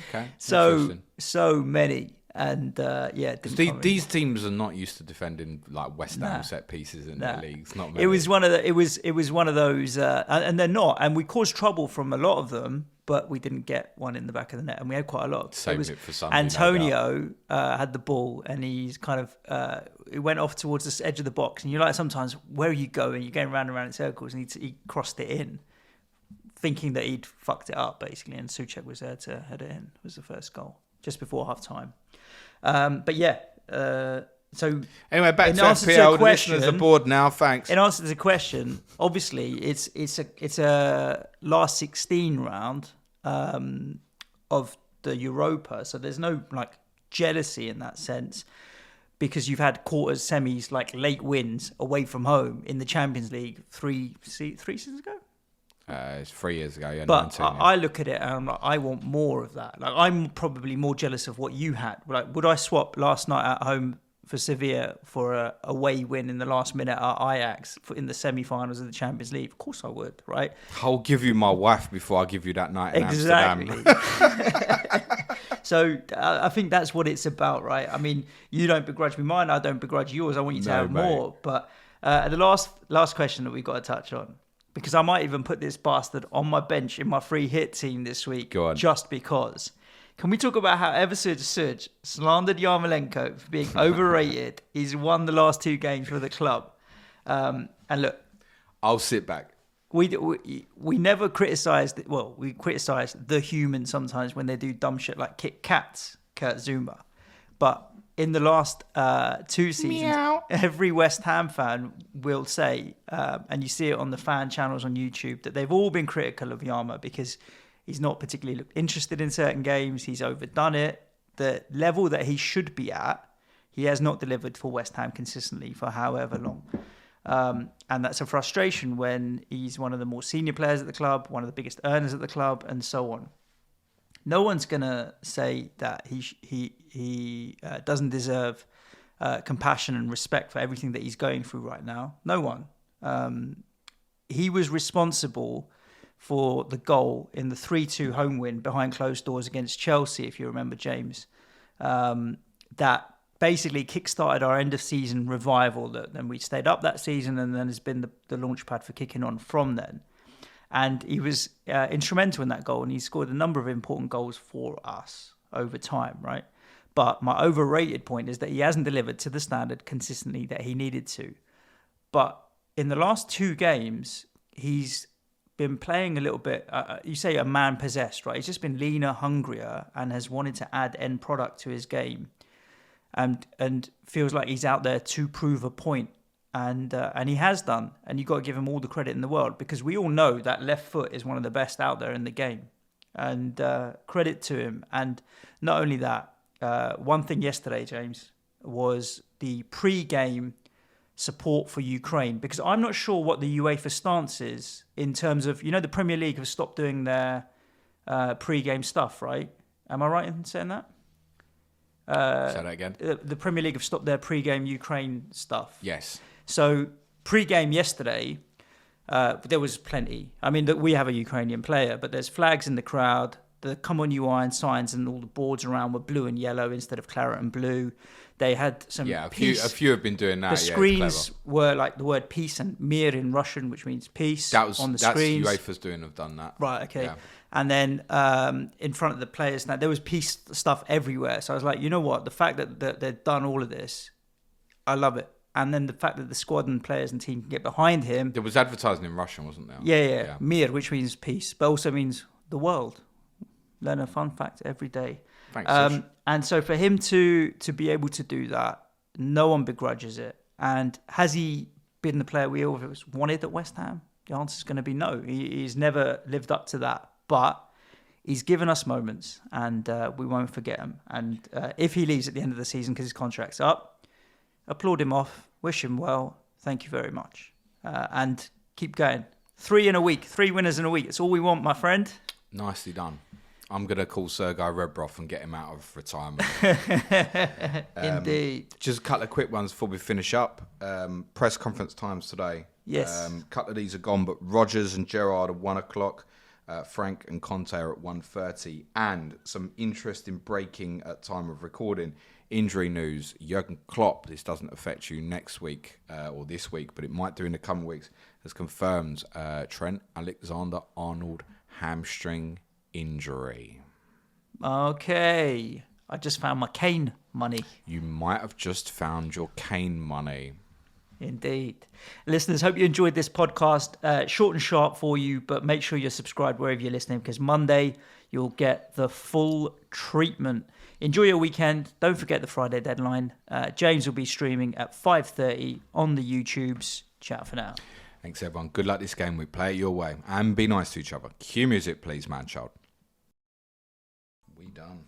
Okay. So many. And these teams are not used to defending like West Ham set pieces in their leagues. Not many. It was one of those, and they're not. And we caused trouble from a lot of them, but we didn't get one in the back of the net, and we had quite a lot. Saved it for Sunday. Antonio had the ball, and he's kind of he went off towards the edge of the box, and you're like, sometimes, where are you going? You're going round and round in circles, and he crossed it in, thinking that he'd fucked it up basically, and Suchek was there to head it in. It was the first goal just before half time. But yeah, so anyway, back to FPL. The listeners are bored now. Thanks. In answer to the question, obviously it's a last 16 round of the Europa, so there's no like jealousy in that sense, because you've had quarters, semis, like late wins away from home in the Champions League three seasons ago. It's 3 years ago, yeah. But I look at it and I'm like, I want more of that. Like, I'm probably more jealous of what you had. Like, would I swap last night at home for Sevilla for a away win in the last minute at Ajax in the semi-finals of the Champions League? Of course I would, right? I'll give you my wife before I give you that night in Amsterdam. So I think that's what it's about, right? I mean, you don't begrudge me mine, I don't begrudge yours. I want you to have more. But the last question that we've got to touch on, because I might even put this bastard on my bench in my free hit team this week, just because. Can we talk about how ever Suj slandered Yarmolenko for being overrated? He's won the last 2 games for the club. And look, I'll sit back. We never criticised, well, we criticised the human sometimes when they do dumb shit like kick cats, Kurt Zouma. But in the last 2 seasons, every West Ham fan will say, and you see it on the fan channels on YouTube, that they've all been critical of Yarmo because he's not particularly interested in certain games. He's overdone it. The level that he should be at, he has not delivered for West Ham consistently for however long. And that's a frustration when he's one of the more senior players at the club, one of the biggest earners at the club, and so on. No one's going to say that he doesn't deserve compassion and respect for everything that he's going through right now. No one. He was responsible for the goal in the 3-2 home win behind closed doors against Chelsea, if you remember, James. That basically kickstarted our end-of-season revival. Then we stayed up that season, and then has been the launch pad for kicking on from then. And he was instrumental in that goal, and he scored a number of important goals for us over time, right? But my overrated point is that he hasn't delivered to the standard consistently that he needed to. But in the last 2 games, he's been playing a little bit, you say a man possessed, right? He's just been leaner, hungrier, and has wanted to add end product to his game, and feels like he's out there to prove a point. And he has done, and you've got to give him all the credit in the world, because we all know that left foot is one of the best out there in the game, and credit to him. And not only that, one thing yesterday, James, was the pre-game support for Ukraine, because I'm not sure what the UEFA stance is in terms of, the Premier League have stopped doing their pre-game stuff, right? Am I right in saying that? Say that again. The Premier League have stopped their pre-game Ukraine stuff. Yes. So pre-game yesterday, there was plenty. I mean, we have a Ukrainian player, but there's flags in the crowd. The Come On You Iron signs and all the boards around were blue and yellow instead of claret and blue. They had some a peace. few have been doing that. The screens were like the word peace and mir in Russian, which means peace. On the screens. UEFA's have done that. Right, okay. Yeah. And then in front of the players, now there was peace stuff everywhere. So I was like, you know what? The fact that they've done all of this, I love it. And then the fact that the squad and players and team can get behind him. There was advertising in Russian, wasn't there? Yeah. Mir, which means peace, but also means the world. Learn a fun fact every day. Thanks, and so for him to be able to do that, no one begrudges it. And has he been the player we always wanted at West Ham? The answer is going to be no. He's never lived up to that. But he's given us moments, and we won't forget him. And if he leaves at the end of the season because his contract's up, applaud him off, wish him well. Thank you very much. And keep going. 3 in a week, 3 winners in a week. It's all we want, my friend. Nicely done. I'm going to call Sergei Rebrov and get him out of retirement. Indeed. Just a couple of quick ones before we finish up. Press conference times today. Yes. A couple of these are gone, but Rodgers and Gerrard at 1 o'clock. Frank and Conte are at 1:30. And some interesting breaking at time of recording. Injury news. Jurgen Klopp, this doesn't affect you next week or this week, but it might do in the coming weeks, has confirmed Trent Alexander-Arnold hamstring injury. Okay. I just found my Kane money. You might have just found your Kane money. Indeed. Listeners, hope you enjoyed this podcast. Short and sharp for you, but make sure you're subscribed wherever you're listening, because Monday you'll get the full treatment. Enjoy your weekend. Don't forget the Friday deadline. James will be streaming at 5:30 on the YouTubes. Ciao for now. Thanks, everyone. Good luck this game week. Play it your way. And be nice to each other. Cue music, please, man child. We done.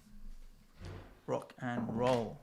Rock and roll.